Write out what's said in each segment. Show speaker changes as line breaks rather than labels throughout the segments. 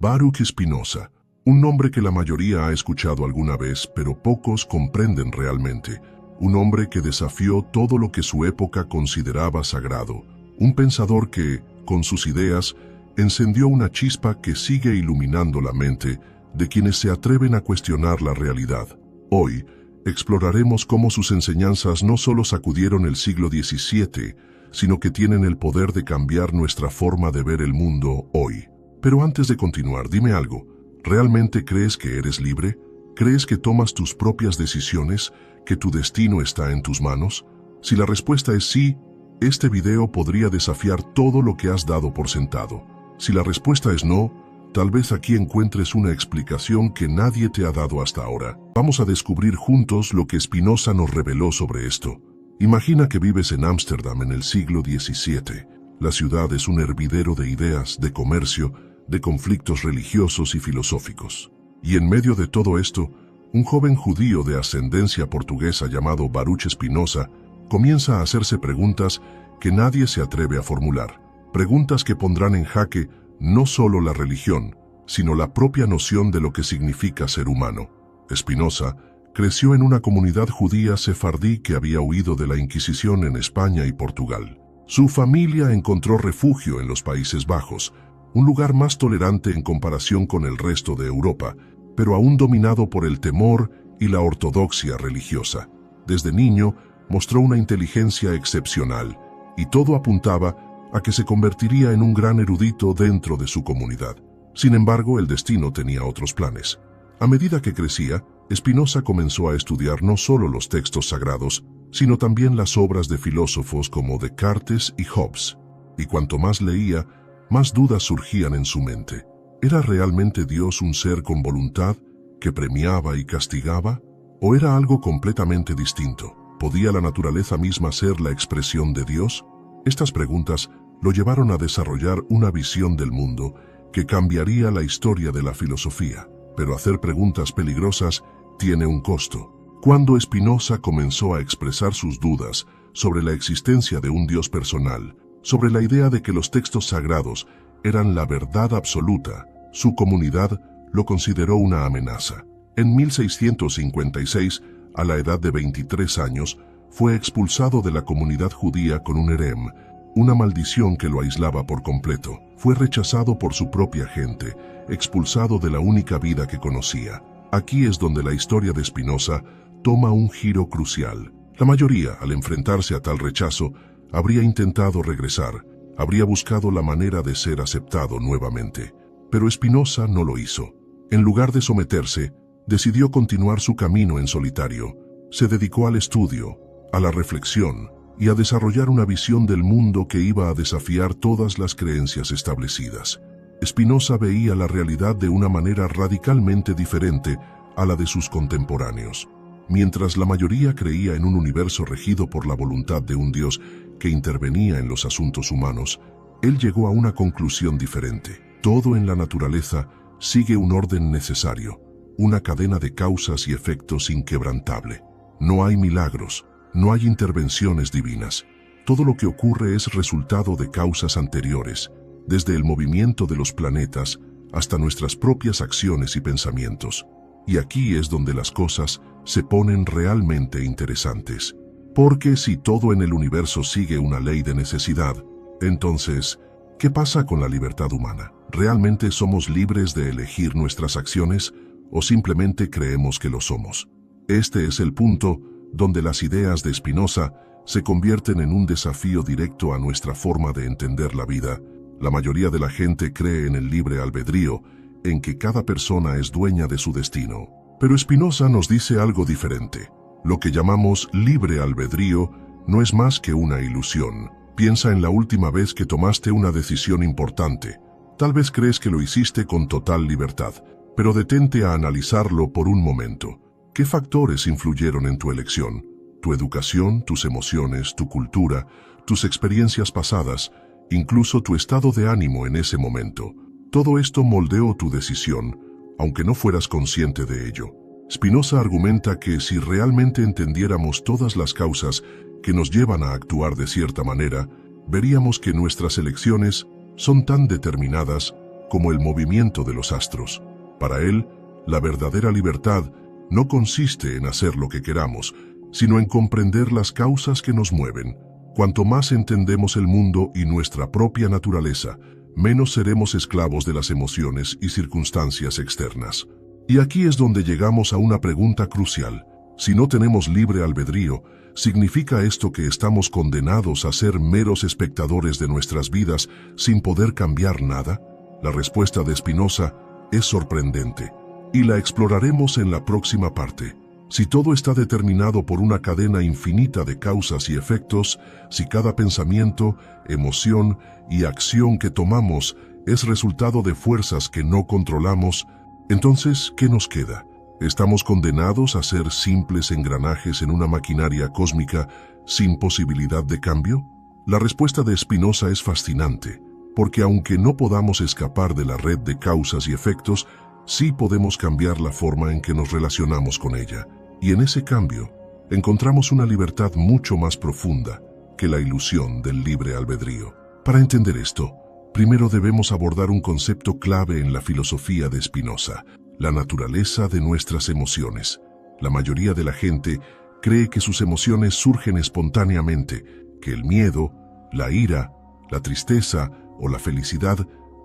Baruch Spinoza, un nombre que la mayoría ha escuchado alguna vez, pero pocos comprenden realmente. Un hombre que desafió todo lo que su época consideraba sagrado. Un pensador que, con sus ideas, encendió una chispa que sigue iluminando la mente de quienes se atreven a cuestionar la realidad. Hoy, exploraremos cómo sus enseñanzas no solo sacudieron el siglo XVII, sino que tienen el poder de cambiar nuestra forma de ver el mundo hoy. Pero antes de continuar, dime algo. ¿Realmente crees que eres libre? ¿Crees que tomas tus propias decisiones? ¿Que tu destino está en tus manos? Si la respuesta es sí, este video podría desafiar todo lo que has dado por sentado. Si la respuesta es no, tal vez aquí encuentres una explicación que nadie te ha dado hasta ahora. Vamos a descubrir juntos lo que Spinoza nos reveló sobre esto. Imagina que vives en Ámsterdam en el siglo XVII. La ciudad es un hervidero de ideas, de comercio, de conflictos religiosos y filosóficos. Y en medio de todo esto, un joven judío de ascendencia portuguesa llamado Baruch Spinoza comienza a hacerse preguntas que nadie se atreve a formular. Preguntas que pondrán en jaque no solo la religión, sino la propia noción de lo que significa ser humano. Spinoza creció en una comunidad judía sefardí que había huido de la Inquisición en España y Portugal. Su familia encontró refugio en los Países Bajos, un lugar más tolerante en comparación con el resto de Europa, pero aún dominado por el temor y la ortodoxia religiosa. Desde niño mostró una inteligencia excepcional, y todo apuntaba a que se convertiría en un gran erudito dentro de su comunidad. Sin embargo, el destino tenía otros planes. A medida que crecía, Spinoza comenzó a estudiar no solo los textos sagrados, sino también las obras de filósofos como Descartes y Hobbes. Y cuanto más leía, más dudas surgían en su mente. ¿Era realmente Dios un ser con voluntad que premiaba y castigaba? ¿O era algo completamente distinto? ¿Podía la naturaleza misma ser la expresión de Dios? Estas preguntas lo llevaron a desarrollar una visión del mundo que cambiaría la historia de la filosofía. Pero hacer preguntas peligrosas tiene un costo. Cuando Spinoza comenzó a expresar sus dudas sobre la existencia de un Dios personal, sobre la idea de que los textos sagrados eran la verdad absoluta, su comunidad lo consideró una amenaza. En 1656, a la edad de 23 años, fue expulsado de la comunidad judía con un herem, una maldición que lo aislaba por completo. Fue rechazado por su propia gente, expulsado de la única vida que conocía. Aquí es donde la historia de Spinoza toma un giro crucial. La mayoría, al enfrentarse a tal rechazo, habría intentado regresar, habría buscado la manera de ser aceptado nuevamente. Pero Spinoza no lo hizo. En lugar de someterse, decidió continuar su camino en solitario. Se dedicó al estudio, a la reflexión y a desarrollar una visión del mundo que iba a desafiar todas las creencias establecidas. Spinoza veía la realidad de una manera radicalmente diferente a la de sus contemporáneos. Mientras la mayoría creía en un universo regido por la voluntad de un Dios que intervenía en los asuntos humanos, él llegó a una conclusión diferente. Todo en la naturaleza sigue un orden necesario, una cadena de causas y efectos inquebrantable. No hay milagros, no hay intervenciones divinas. Todo lo que ocurre es resultado de causas anteriores, desde el movimiento de los planetas hasta nuestras propias acciones y pensamientos. Y aquí es donde las cosas se ponen realmente interesantes. Porque si todo en el universo sigue una ley de necesidad, entonces, ¿qué pasa con la libertad humana? ¿Realmente somos libres de elegir nuestras acciones o simplemente creemos que lo somos? Este es el punto donde las ideas de Spinoza se convierten en un desafío directo a nuestra forma de entender la vida. La mayoría de la gente cree en el libre albedrío, en que cada persona es dueña de su destino. Pero Spinoza nos dice algo diferente. Lo que llamamos libre albedrío no es más que una ilusión. Piensa en la última vez que tomaste una decisión importante. Tal vez crees que lo hiciste con total libertad, pero detente a analizarlo por un momento. ¿Qué factores influyeron en tu elección? Tu educación, tus emociones, tu cultura, tus experiencias pasadas, incluso tu estado de ánimo en ese momento. Todo esto moldeó tu decisión, aunque no fueras consciente de ello. Spinoza argumenta que si realmente entendiéramos todas las causas que nos llevan a actuar de cierta manera, veríamos que nuestras elecciones son tan determinadas como el movimiento de los astros. Para él, la verdadera libertad no consiste en hacer lo que queramos, sino en comprender las causas que nos mueven. Cuanto más entendemos el mundo y nuestra propia naturaleza, menos seremos esclavos de las emociones y circunstancias externas. Y aquí es donde llegamos a una pregunta crucial. Si no tenemos libre albedrío, ¿significa esto que estamos condenados a ser meros espectadores de nuestras vidas sin poder cambiar nada? La respuesta de Spinoza es sorprendente, y la exploraremos en la próxima parte. Si todo está determinado por una cadena infinita de causas y efectos, si cada pensamiento, emoción y acción que tomamos es resultado de fuerzas que no controlamos, entonces, ¿qué nos queda? ¿Estamos condenados a ser simples engranajes en una maquinaria cósmica sin posibilidad de cambio? La respuesta de Spinoza es fascinante, porque aunque no podamos escapar de la red de causas y efectos, sí podemos cambiar la forma en que nos relacionamos con ella. Y en ese cambio, encontramos una libertad mucho más profunda que la ilusión del libre albedrío. Para entender esto, primero debemos abordar un concepto clave en la filosofía de Spinoza: la naturaleza de nuestras emociones. La mayoría de la gente cree que sus emociones surgen espontáneamente, que el miedo, la ira, la tristeza o la felicidad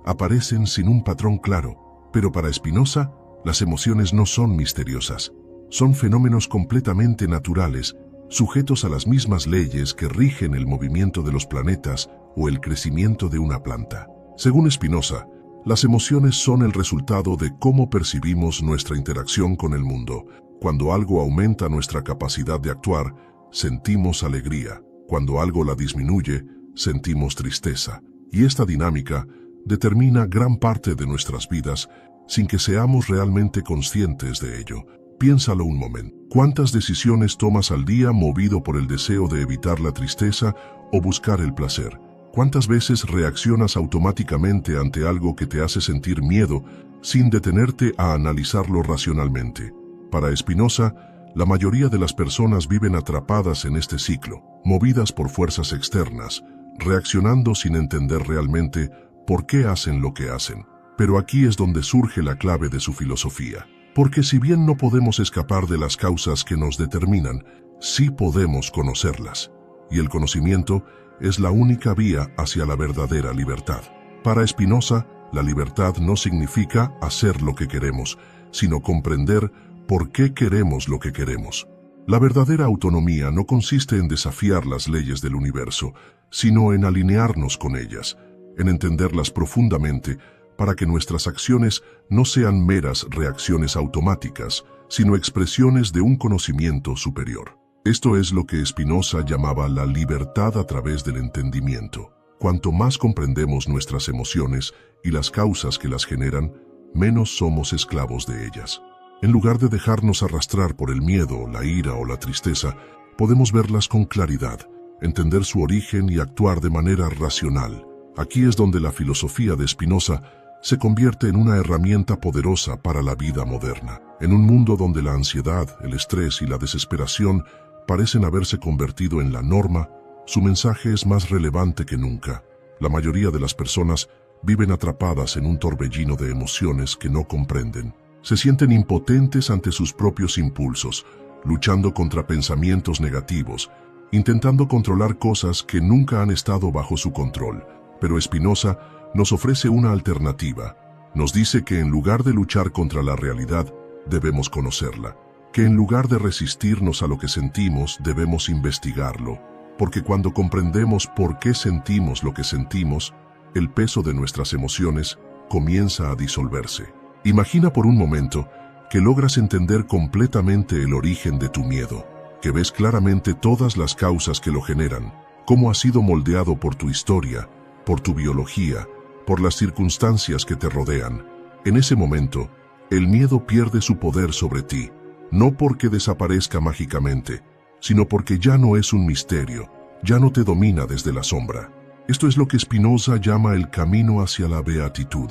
aparecen sin un patrón claro. Pero para Spinoza, las emociones no son misteriosas. Son fenómenos completamente naturales, sujetos a las mismas leyes que rigen el movimiento de los planetas o el crecimiento de una planta. Según Spinoza, las emociones son el resultado de cómo percibimos nuestra interacción con el mundo. Cuando algo aumenta nuestra capacidad de actuar, sentimos alegría. Cuando algo la disminuye, sentimos tristeza. Y esta dinámica determina gran parte de nuestras vidas sin que seamos realmente conscientes de ello. Piénsalo un momento. ¿Cuántas decisiones tomas al día movido por el deseo de evitar la tristeza o buscar el placer? ¿Cuántas veces reaccionas automáticamente ante algo que te hace sentir miedo sin detenerte a analizarlo racionalmente? Para Spinoza, la mayoría de las personas viven atrapadas en este ciclo, movidas por fuerzas externas, reaccionando sin entender realmente por qué hacen lo que hacen. Pero aquí es donde surge la clave de su filosofía. Porque si bien no podemos escapar de las causas que nos determinan, sí podemos conocerlas. Y el conocimiento es la única vía hacia la verdadera libertad. Para Spinoza, la libertad no significa hacer lo que queremos, sino comprender por qué queremos lo que queremos. La verdadera autonomía no consiste en desafiar las leyes del universo, sino en alinearnos con ellas, en entenderlas profundamente, para que nuestras acciones no sean meras reacciones automáticas, sino expresiones de un conocimiento superior. Esto es lo que Spinoza llamaba la libertad a través del entendimiento. Cuanto más comprendemos nuestras emociones y las causas que las generan, menos somos esclavos de ellas. En lugar de dejarnos arrastrar por el miedo, la ira o la tristeza, podemos verlas con claridad, entender su origen y actuar de manera racional. Aquí es donde la filosofía de Spinoza se convierte en una herramienta poderosa para la vida moderna. En un mundo donde la ansiedad, el estrés y la desesperación parecen haberse convertido en la norma, su mensaje es más relevante que nunca. La mayoría de las personas viven atrapadas en un torbellino de emociones que no comprenden. Se sienten impotentes ante sus propios impulsos, luchando contra pensamientos negativos, intentando controlar cosas que nunca han estado bajo su control. Pero Spinoza nos ofrece una alternativa. Nos dice que en lugar de luchar contra la realidad, debemos conocerla. Que en lugar de resistirnos a lo que sentimos, debemos investigarlo. Porque cuando comprendemos por qué sentimos lo que sentimos, el peso de nuestras emociones comienza a disolverse. Imagina por un momento que logras entender completamente el origen de tu miedo, que ves claramente todas las causas que lo generan, cómo ha sido moldeado por tu historia, por tu biología, por las circunstancias que te rodean. En ese momento, el miedo pierde su poder sobre ti, no porque desaparezca mágicamente, sino porque ya no es un misterio, ya no te domina desde la sombra. Esto es lo que Spinoza llama el camino hacia la beatitud,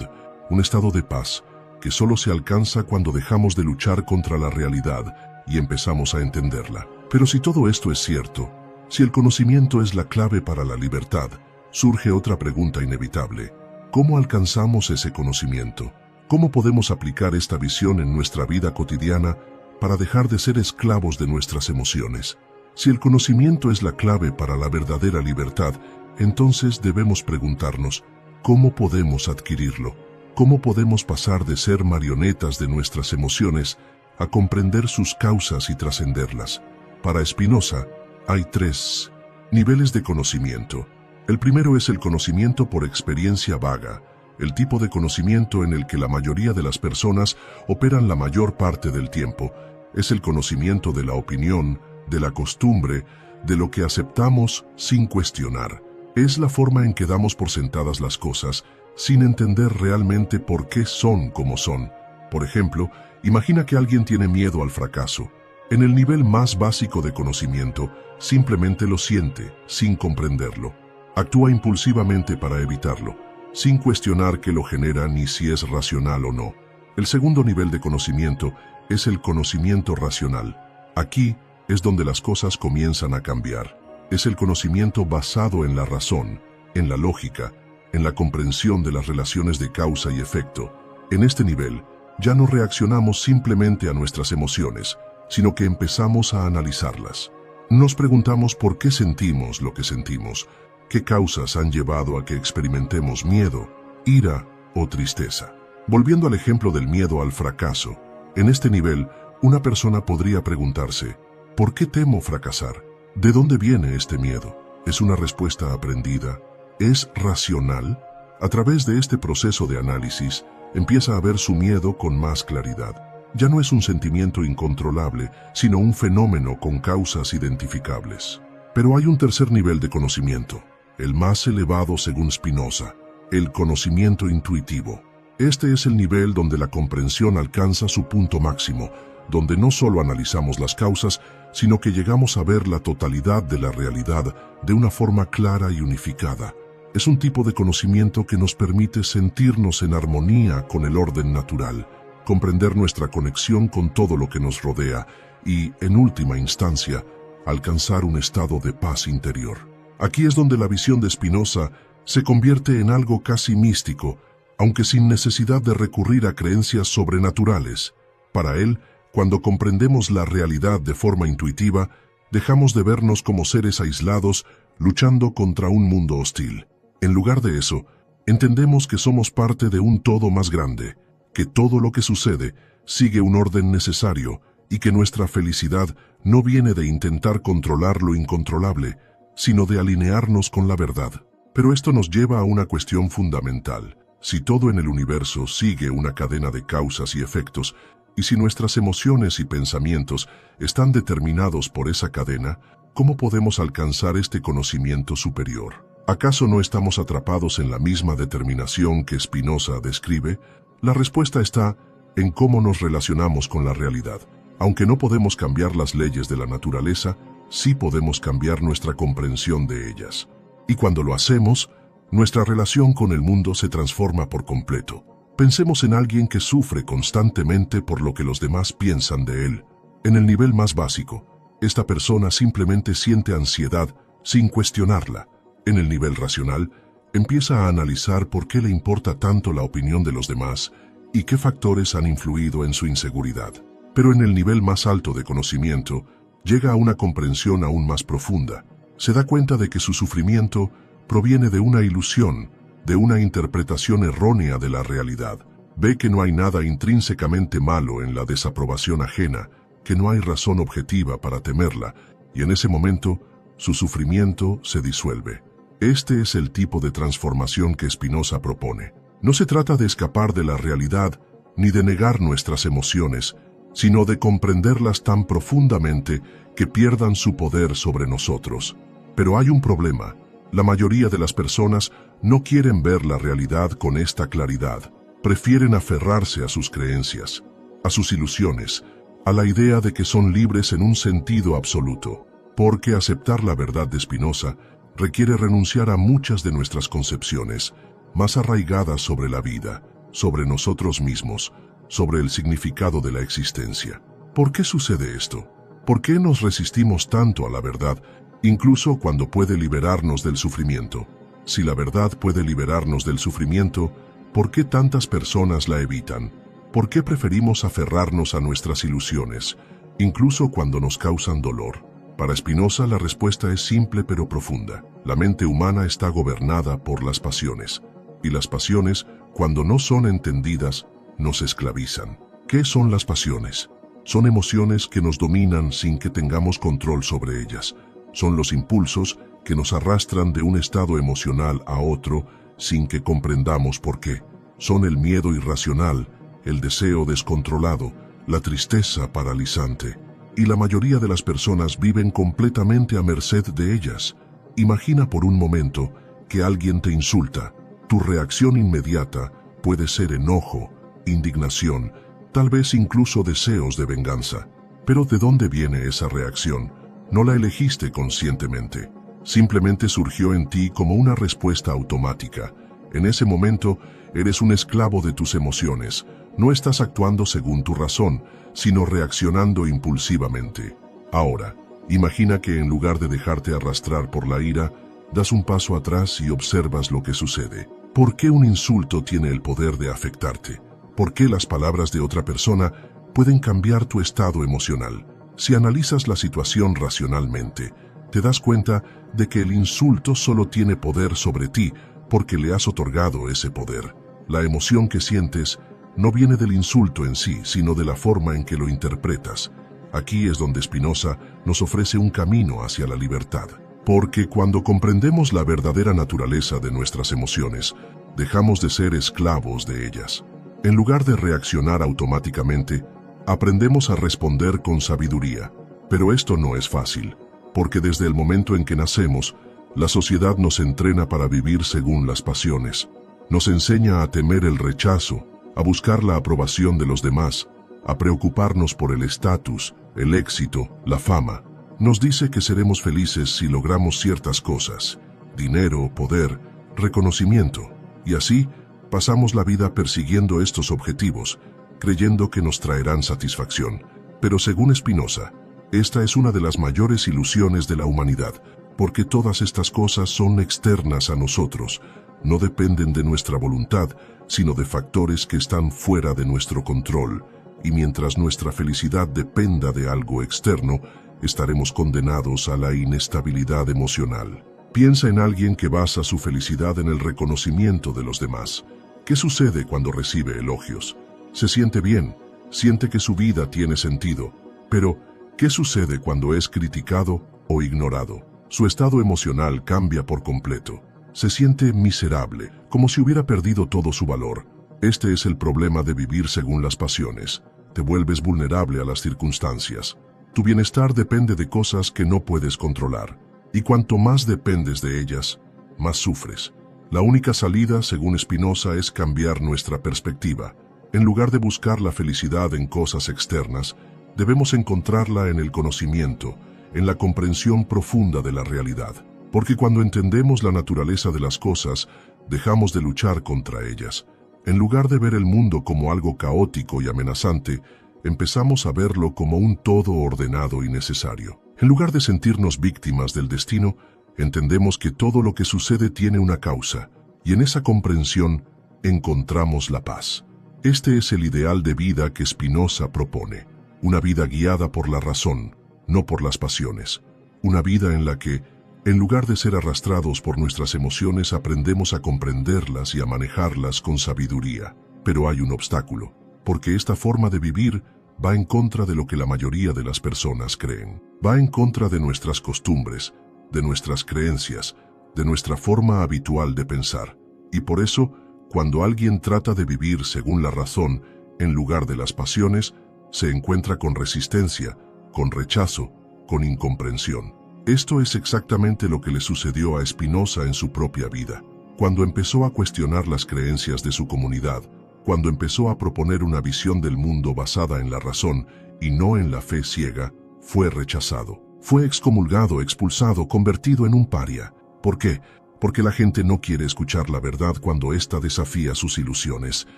un estado de paz que solo se alcanza cuando dejamos de luchar contra la realidad y empezamos a entenderla. Pero si todo esto es cierto, si el conocimiento es la clave para la libertad, surge otra pregunta inevitable. ¿Cómo alcanzamos ese conocimiento? ¿Cómo podemos aplicar esta visión en nuestra vida cotidiana para dejar de ser esclavos de nuestras emociones? Si el conocimiento es la clave para la verdadera libertad, entonces debemos preguntarnos, ¿cómo podemos adquirirlo? ¿Cómo podemos pasar de ser marionetas de nuestras emociones a comprender sus causas y trascenderlas? Para Spinoza, hay 3 niveles de conocimiento. El primero es el conocimiento por experiencia vaga, el tipo de conocimiento en el que la mayoría de las personas operan la mayor parte del tiempo. Es el conocimiento de la opinión, de la costumbre, de lo que aceptamos sin cuestionar. Es la forma en que damos por sentadas las cosas, sin entender realmente por qué son como son. Por ejemplo, imagina que alguien tiene miedo al fracaso. En el nivel más básico de conocimiento, simplemente lo siente, sin comprenderlo. Actúa impulsivamente para evitarlo, sin cuestionar qué lo genera ni si es racional o no. El segundo nivel de conocimiento es el conocimiento racional. Aquí es donde las cosas comienzan a cambiar. Es el conocimiento basado en la razón, en la lógica, en la comprensión de las relaciones de causa y efecto. En este nivel, ya no reaccionamos simplemente a nuestras emociones, sino que empezamos a analizarlas. Nos preguntamos por qué sentimos lo que sentimos, qué causas han llevado a que experimentemos miedo, ira o tristeza. Volviendo al ejemplo del miedo al fracaso, en este nivel, una persona podría preguntarse, ¿por qué temo fracasar? ¿De dónde viene este miedo? ¿Es una respuesta aprendida? ¿Es racional? A través de este proceso de análisis, empieza a ver su miedo con más claridad. Ya no es un sentimiento incontrolable, sino un fenómeno con causas identificables. Pero hay un tercer nivel de conocimiento, el más elevado según Spinoza, el conocimiento intuitivo. Este es el nivel donde la comprensión alcanza su punto máximo, donde no solo analizamos las causas, sino que llegamos a ver la totalidad de la realidad de una forma clara y unificada. Es un tipo de conocimiento que nos permite sentirnos en armonía con el orden natural, comprender nuestra conexión con todo lo que nos rodea y, en última instancia, alcanzar un estado de paz interior. Aquí es donde la visión de Spinoza se convierte en algo casi místico, aunque sin necesidad de recurrir a creencias sobrenaturales. Para él, cuando comprendemos la realidad de forma intuitiva, dejamos de vernos como seres aislados luchando contra un mundo hostil. En lugar de eso, entendemos que somos parte de un todo más grande, que todo lo que sucede sigue un orden necesario y que nuestra felicidad no viene de intentar controlar lo incontrolable, sino de alinearnos con la verdad. Pero esto nos lleva a una cuestión fundamental. Si todo en el universo sigue una cadena de causas y efectos, y si nuestras emociones y pensamientos están determinados por esa cadena, ¿cómo podemos alcanzar este conocimiento superior? ¿Acaso no estamos atrapados en la misma determinación que Spinoza describe? La respuesta está en cómo nos relacionamos con la realidad. Aunque no podemos cambiar las leyes de la naturaleza, sí podemos cambiar nuestra comprensión de ellas. Y cuando lo hacemos, nuestra relación con el mundo se transforma por completo. Pensemos en alguien que sufre constantemente por lo que los demás piensan de él. En el nivel más básico, esta persona simplemente siente ansiedad sin cuestionarla. En el nivel racional, empieza a analizar por qué le importa tanto la opinión de los demás y qué factores han influido en su inseguridad. Pero en el nivel más alto de conocimiento, llega a una comprensión aún más profunda. Se da cuenta de que su sufrimiento proviene de una ilusión, de una interpretación errónea de la realidad. Ve que no hay nada intrínsecamente malo en la desaprobación ajena, que no hay razón objetiva para temerla, y en ese momento, su sufrimiento se disuelve. Este es el tipo de transformación que Spinoza propone. No se trata de escapar de la realidad, ni de negar nuestras emociones, sino de comprenderlas tan profundamente que pierdan su poder sobre nosotros. Pero hay un problema. La mayoría de las personas no quieren ver la realidad con esta claridad. Prefieren aferrarse a sus creencias, a sus ilusiones, a la idea de que son libres en un sentido absoluto. Porque aceptar la verdad de Spinoza requiere renunciar a muchas de nuestras concepciones, más arraigadas sobre la vida, sobre nosotros mismos, sobre el significado de la existencia. ¿Por qué sucede esto? ¿Por qué nos resistimos tanto a la verdad, incluso cuando puede liberarnos del sufrimiento? Si la verdad puede liberarnos del sufrimiento, ¿por qué tantas personas la evitan? ¿Por qué preferimos aferrarnos a nuestras ilusiones, incluso cuando nos causan dolor? Para Spinoza, la respuesta es simple pero profunda. La mente humana está gobernada por las pasiones, y las pasiones, cuando no son entendidas, nos esclavizan. ¿Qué son las pasiones? Son emociones que nos dominan sin que tengamos control sobre ellas. Son los impulsos que nos arrastran de un estado emocional a otro sin que comprendamos por qué. Son el miedo irracional, el deseo descontrolado, la tristeza paralizante. Y la mayoría de las personas viven completamente a merced de ellas. Imagina por un momento que alguien te insulta. Tu reacción inmediata puede ser enojo, indignación, tal vez incluso deseos de venganza. Pero ¿de dónde viene esa reacción? No la elegiste conscientemente. Simplemente surgió en ti como una respuesta automática. En ese momento, eres un esclavo de tus emociones. No estás actuando según tu razón, sino reaccionando impulsivamente. Ahora, imagina que en lugar de dejarte arrastrar por la ira, das un paso atrás y observas lo que sucede. ¿Por qué un insulto tiene el poder de afectarte? ¿Por qué las palabras de otra persona pueden cambiar tu estado emocional? Si analizas la situación racionalmente, te das cuenta de que el insulto solo tiene poder sobre ti porque le has otorgado ese poder. La emoción que sientes no viene del insulto en sí, sino de la forma en que lo interpretas. Aquí es donde Spinoza nos ofrece un camino hacia la libertad. Porque cuando comprendemos la verdadera naturaleza de nuestras emociones, dejamos de ser esclavos de ellas. En lugar de reaccionar automáticamente, aprendemos a responder con sabiduría. Pero esto no es fácil, porque desde el momento en que nacemos, la sociedad nos entrena para vivir según las pasiones. Nos enseña a temer el rechazo, a buscar la aprobación de los demás, a preocuparnos por el estatus, el éxito, la fama. Nos dice que seremos felices si logramos ciertas cosas: dinero, poder, reconocimiento. Y así, pasamos la vida persiguiendo estos objetivos, creyendo que nos traerán satisfacción. Pero según Spinoza, esta es una de las mayores ilusiones de la humanidad, porque todas estas cosas son externas a nosotros, no dependen de nuestra voluntad, sino de factores que están fuera de nuestro control. Y mientras nuestra felicidad dependa de algo externo, estaremos condenados a la inestabilidad emocional. Piensa en alguien que basa su felicidad en el reconocimiento de los demás. ¿Qué sucede cuando recibe elogios? Se siente bien, siente que su vida tiene sentido. Pero, ¿qué sucede cuando es criticado o ignorado? Su estado emocional cambia por completo. Se siente miserable, como si hubiera perdido todo su valor. Este es el problema de vivir según las pasiones. Te vuelves vulnerable a las circunstancias. Tu bienestar depende de cosas que no puedes controlar. Y cuanto más dependes de ellas, más sufres. La única salida, según Spinoza, es cambiar nuestra perspectiva. En lugar de buscar la felicidad en cosas externas, debemos encontrarla en el conocimiento, en la comprensión profunda de la realidad. Porque cuando entendemos la naturaleza de las cosas, dejamos de luchar contra ellas. En lugar de ver el mundo como algo caótico y amenazante, empezamos a verlo como un todo ordenado y necesario. En lugar de sentirnos víctimas del destino, entendemos que todo lo que sucede tiene una causa, y en esa comprensión encontramos la paz. Este es el ideal de vida que Spinoza propone, una vida guiada por la razón, no por las pasiones, una vida en la que, en lugar de ser arrastrados por nuestras emociones, aprendemos a comprenderlas y a manejarlas con sabiduría. Pero hay un obstáculo, porque esta forma de vivir va en contra de lo que la mayoría de las personas creen. Va en contra de nuestras costumbres, de nuestras creencias, de nuestra forma habitual de pensar. Y por eso, cuando alguien trata de vivir según la razón, en lugar de las pasiones, se encuentra con resistencia, con rechazo, con incomprensión. Esto es exactamente lo que le sucedió a Spinoza en su propia vida. Cuando empezó a cuestionar las creencias de su comunidad, cuando empezó a proponer una visión del mundo basada en la razón y no en la fe ciega, fue rechazado. Fue excomulgado, expulsado, convertido en un paria. ¿Por qué? Porque la gente no quiere escuchar la verdad cuando ésta desafía sus ilusiones.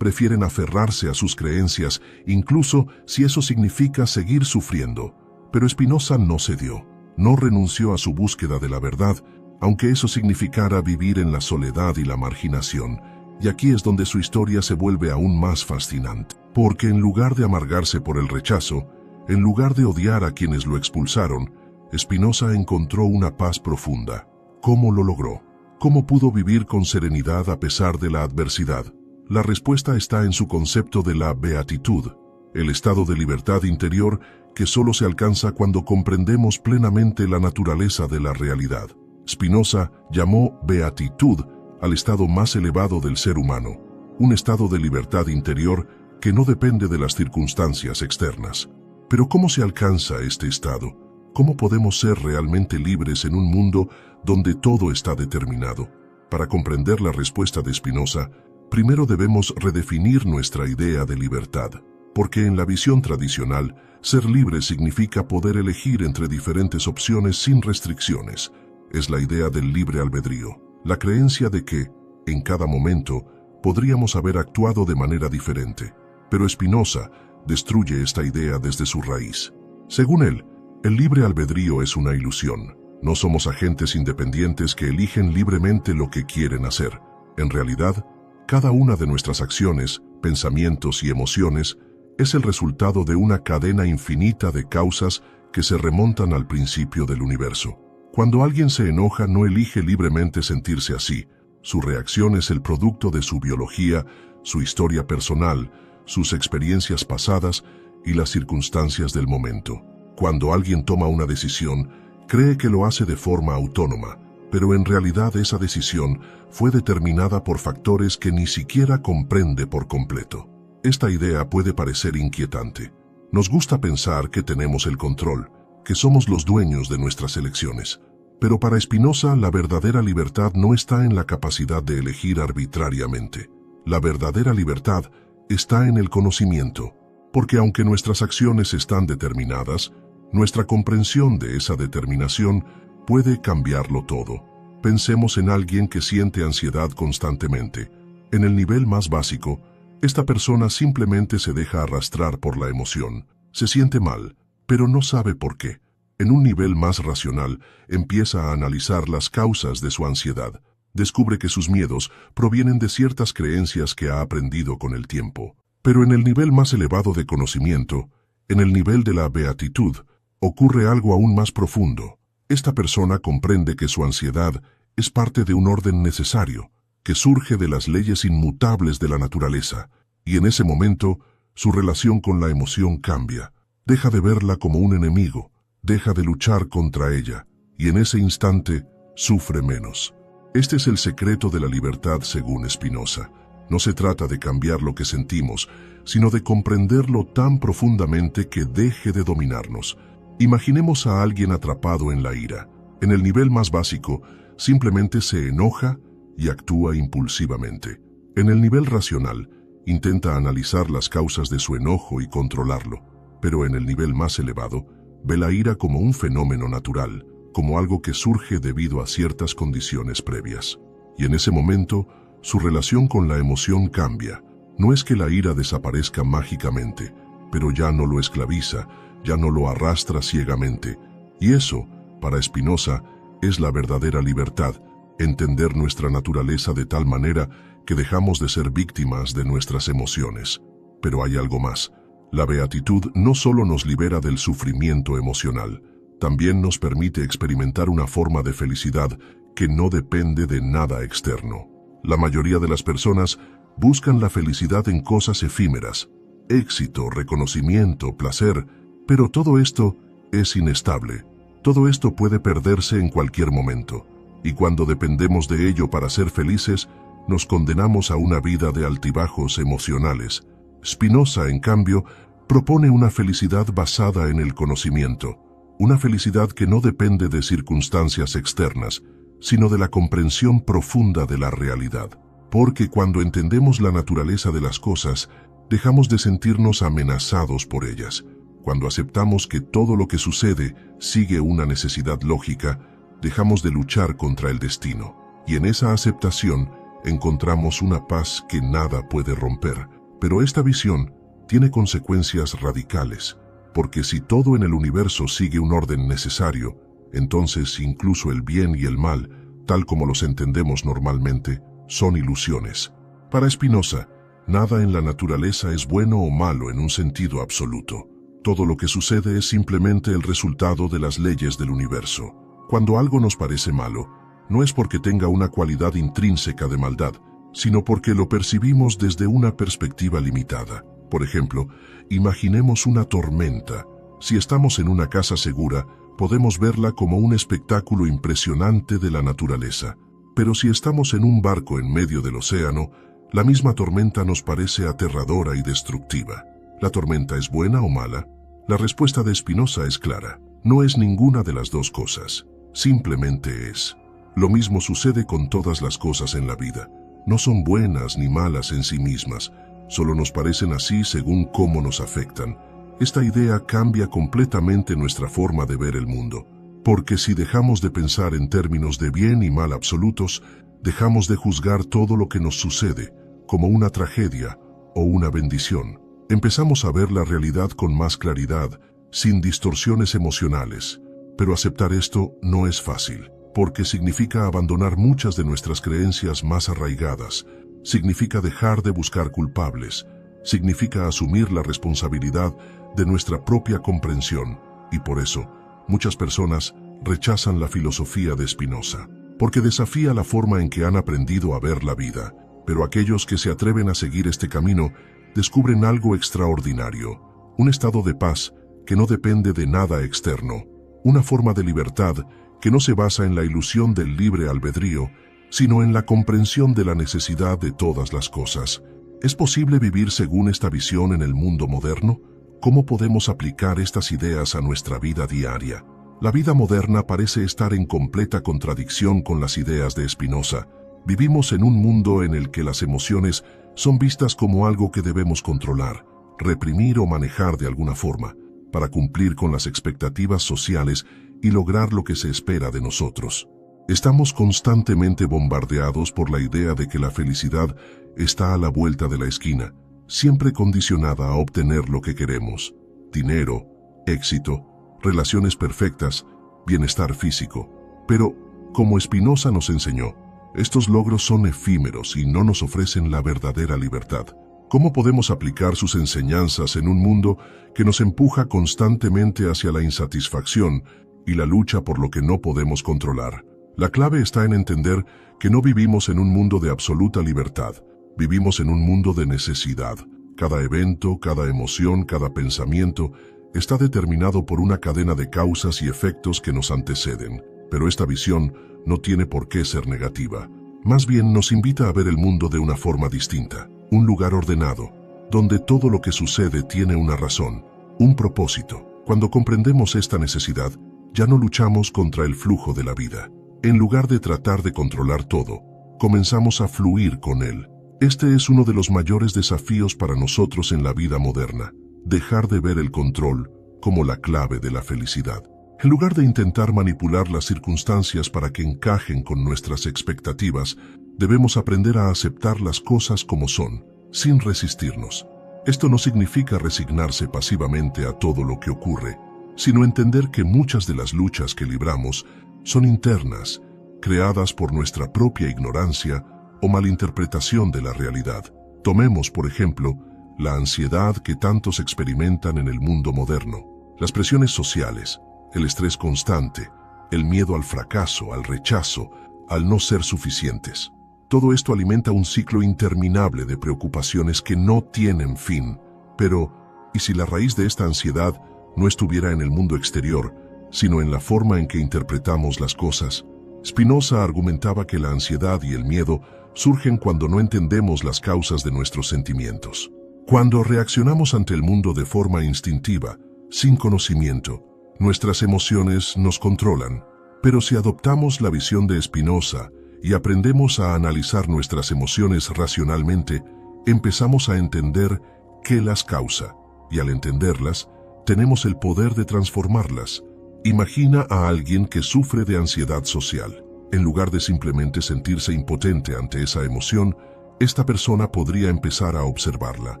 Prefieren aferrarse a sus creencias, incluso si eso significa seguir sufriendo. Pero Spinoza no cedió. No renunció a su búsqueda de la verdad, aunque eso significara vivir en la soledad y la marginación. Y aquí es donde su historia se vuelve aún más fascinante, porque en lugar de amargarse por el rechazo, en lugar de odiar a quienes lo expulsaron, Spinoza encontró una paz profunda. ¿Cómo lo logró? ¿Cómo pudo vivir con serenidad a pesar de la adversidad? La respuesta está en su concepto de la beatitud, el estado de libertad interior que solo se alcanza cuando comprendemos plenamente la naturaleza de la realidad. Spinoza llamó beatitud al estado más elevado del ser humano, un estado de libertad interior que no depende de las circunstancias externas. Pero ¿cómo se alcanza este estado? ¿Cómo podemos ser realmente libres en un mundo donde todo está determinado? Para comprender la respuesta de Spinoza, primero debemos redefinir nuestra idea de libertad, porque en la visión tradicional, ser libre significa poder elegir entre diferentes opciones sin restricciones. Es la idea del libre albedrío, la creencia de que, en cada momento, podríamos haber actuado de manera diferente. Pero Spinoza destruye esta idea desde su raíz. Según él, el libre albedrío es una ilusión. No somos agentes independientes que eligen libremente lo que quieren hacer. En realidad, cada una de nuestras acciones, pensamientos y emociones es el resultado de una cadena infinita de causas que se remontan al principio del universo. Cuando alguien se enoja, no elige libremente sentirse así. Su reacción es el producto de su biología, su historia personal, sus experiencias pasadas y las circunstancias del momento. Cuando alguien toma una decisión, cree que lo hace de forma autónoma, pero en realidad esa decisión fue determinada por factores que ni siquiera comprende por completo. Esta idea puede parecer inquietante. Nos gusta pensar que tenemos el control, que somos los dueños de nuestras elecciones. Pero para Spinoza, la verdadera libertad no está en la capacidad de elegir arbitrariamente. La verdadera libertad está en el conocimiento, porque aunque nuestras acciones están determinadas, nuestra comprensión de esa determinación puede cambiarlo todo. Pensemos en alguien que siente ansiedad constantemente. En el nivel más básico, esta persona simplemente se deja arrastrar por la emoción. Se siente mal, pero no sabe por qué. En un nivel más racional, empieza a analizar las causas de su ansiedad. Descubre que sus miedos provienen de ciertas creencias que ha aprendido con el tiempo. Pero en el nivel más elevado de conocimiento, en el nivel de la beatitud, ocurre algo aún más profundo. Esta persona comprende que su ansiedad es parte de un orden necesario, que surge de las leyes inmutables de la naturaleza, y en ese momento, su relación con la emoción cambia. Deja de verla como un enemigo, deja de luchar contra ella, y en ese instante, sufre menos. Este es el secreto de la libertad según Spinoza. No se trata de cambiar lo que sentimos, sino de comprenderlo tan profundamente que deje de dominarnos. Imaginemos a alguien atrapado en la ira. En el nivel más básico, simplemente se enoja y actúa impulsivamente. En el nivel racional, intenta analizar las causas de su enojo y controlarlo. Pero en el nivel más elevado, ve la ira como un fenómeno natural, como algo que surge debido a ciertas condiciones previas. Y en ese momento, su relación con la emoción cambia. No es que la ira desaparezca mágicamente, pero ya no lo esclaviza, ya no lo arrastra ciegamente. Y eso, para Spinoza, es la verdadera libertad, entender nuestra naturaleza de tal manera que dejamos de ser víctimas de nuestras emociones. Pero hay algo más. La beatitud no solo nos libera del sufrimiento emocional, también nos permite experimentar una forma de felicidad que no depende de nada externo. La mayoría de las personas buscan la felicidad en cosas efímeras, éxito, reconocimiento, placer, pero todo esto es inestable. Todo esto puede perderse en cualquier momento, y cuando dependemos de ello para ser felices, nos condenamos a una vida de altibajos emocionales. Spinoza, en cambio, propone una felicidad basada en el conocimiento, una felicidad que no depende de circunstancias externas, sino de la comprensión profunda de la realidad. Porque cuando entendemos la naturaleza de las cosas, dejamos de sentirnos amenazados por ellas. Cuando aceptamos que todo lo que sucede sigue una necesidad lógica, dejamos de luchar contra el destino. Y en esa aceptación encontramos una paz que nada puede romper. Pero esta visión tiene consecuencias radicales, porque si todo en el universo sigue un orden necesario, entonces incluso el bien y el mal tal como los entendemos normalmente, son ilusiones. Para Spinoza, nada en la naturaleza es bueno o malo en un sentido absoluto. Todo lo que sucede es simplemente el resultado de las leyes del universo. Cuando algo nos parece malo, no es porque tenga una cualidad intrínseca de maldad, sino porque lo percibimos desde una perspectiva limitada. Por ejemplo, imaginemos una tormenta. Si estamos en una casa segura, podemos verla como un espectáculo impresionante de la naturaleza. Pero si estamos en un barco en medio del océano, la misma tormenta nos parece aterradora y destructiva. ¿La tormenta es buena o mala? La respuesta de Spinoza es clara. No es ninguna de las dos cosas. Simplemente es. Lo mismo sucede con todas las cosas en la vida. No son buenas ni malas en sí mismas, solo nos parecen así según cómo nos afectan. Esta idea cambia completamente nuestra forma de ver el mundo, porque si dejamos de pensar en términos de bien y mal absolutos, dejamos de juzgar todo lo que nos sucede como una tragedia o una bendición. Empezamos a ver la realidad con más claridad, sin distorsiones emocionales. Pero aceptar esto no es fácil, porque significa abandonar muchas de nuestras creencias más arraigadas, significa dejar de buscar culpables, significa asumir la responsabilidad de nuestra propia comprensión, y por eso, muchas personas rechazan la filosofía de Spinoza, porque desafía la forma en que han aprendido a ver la vida. Pero aquellos que se atreven a seguir este camino descubren algo extraordinario, un estado de paz que no depende de nada externo, una forma de libertad que no se basa en la ilusión del libre albedrío, sino en la comprensión de la necesidad de todas las cosas. ¿Es posible vivir según esta visión en el mundo moderno? ¿Cómo podemos aplicar estas ideas a nuestra vida diaria? La vida moderna parece estar en completa contradicción con las ideas de Spinoza. Vivimos en un mundo en el que las emociones son vistas como algo que debemos controlar, reprimir o manejar de alguna forma, para cumplir con las expectativas sociales y lograr lo que se espera de nosotros. Estamos constantemente bombardeados por la idea de que la felicidad está a la vuelta de la esquina, siempre condicionada a obtener lo que queremos: dinero, éxito, relaciones perfectas, bienestar físico. Pero, como Spinoza nos enseñó, estos logros son efímeros y no nos ofrecen la verdadera libertad. ¿Cómo podemos aplicar sus enseñanzas en un mundo que nos empuja constantemente hacia la insatisfacción y la lucha por lo que no podemos controlar? La clave está en entender que no vivimos en un mundo de absoluta libertad, vivimos en un mundo de necesidad. Cada evento, cada emoción, cada pensamiento está determinado por una cadena de causas y efectos que nos anteceden. Pero esta visión no tiene por qué ser negativa. Más bien nos invita a ver el mundo de una forma distinta, un lugar ordenado, donde todo lo que sucede tiene una razón, un propósito. Cuando comprendemos esta necesidad, ya no luchamos contra el flujo de la vida. En lugar de tratar de controlar todo, comenzamos a fluir con él. Este es uno de los mayores desafíos para nosotros en la vida moderna, dejar de ver el control como la clave de la felicidad. En lugar de intentar manipular las circunstancias para que encajen con nuestras expectativas, debemos aprender a aceptar las cosas como son, sin resistirnos. Esto no significa resignarse pasivamente a todo lo que ocurre, sino entender que muchas de las luchas que libramos son internas, creadas por nuestra propia ignorancia o malinterpretación de la realidad. Tomemos, por ejemplo, la ansiedad que tantos experimentan en el mundo moderno, las presiones sociales, el estrés constante, el miedo al fracaso, al rechazo, al no ser suficientes. Todo esto alimenta un ciclo interminable de preocupaciones que no tienen fin. Pero, ¿y si la raíz de esta ansiedad no estuviera en el mundo exterior, sino en la forma en que interpretamos las cosas? Spinoza argumentaba que la ansiedad y el miedo surgen cuando no entendemos las causas de nuestros sentimientos. Cuando reaccionamos ante el mundo de forma instintiva, sin conocimiento, nuestras emociones nos controlan. Pero si adoptamos la visión de Spinoza y aprendemos a analizar nuestras emociones racionalmente, empezamos a entender qué las causa, y al entenderlas, tenemos el poder de transformarlas. Imagina a alguien que sufre de ansiedad social. En lugar de simplemente sentirse impotente ante esa emoción, esta persona podría empezar a observarla.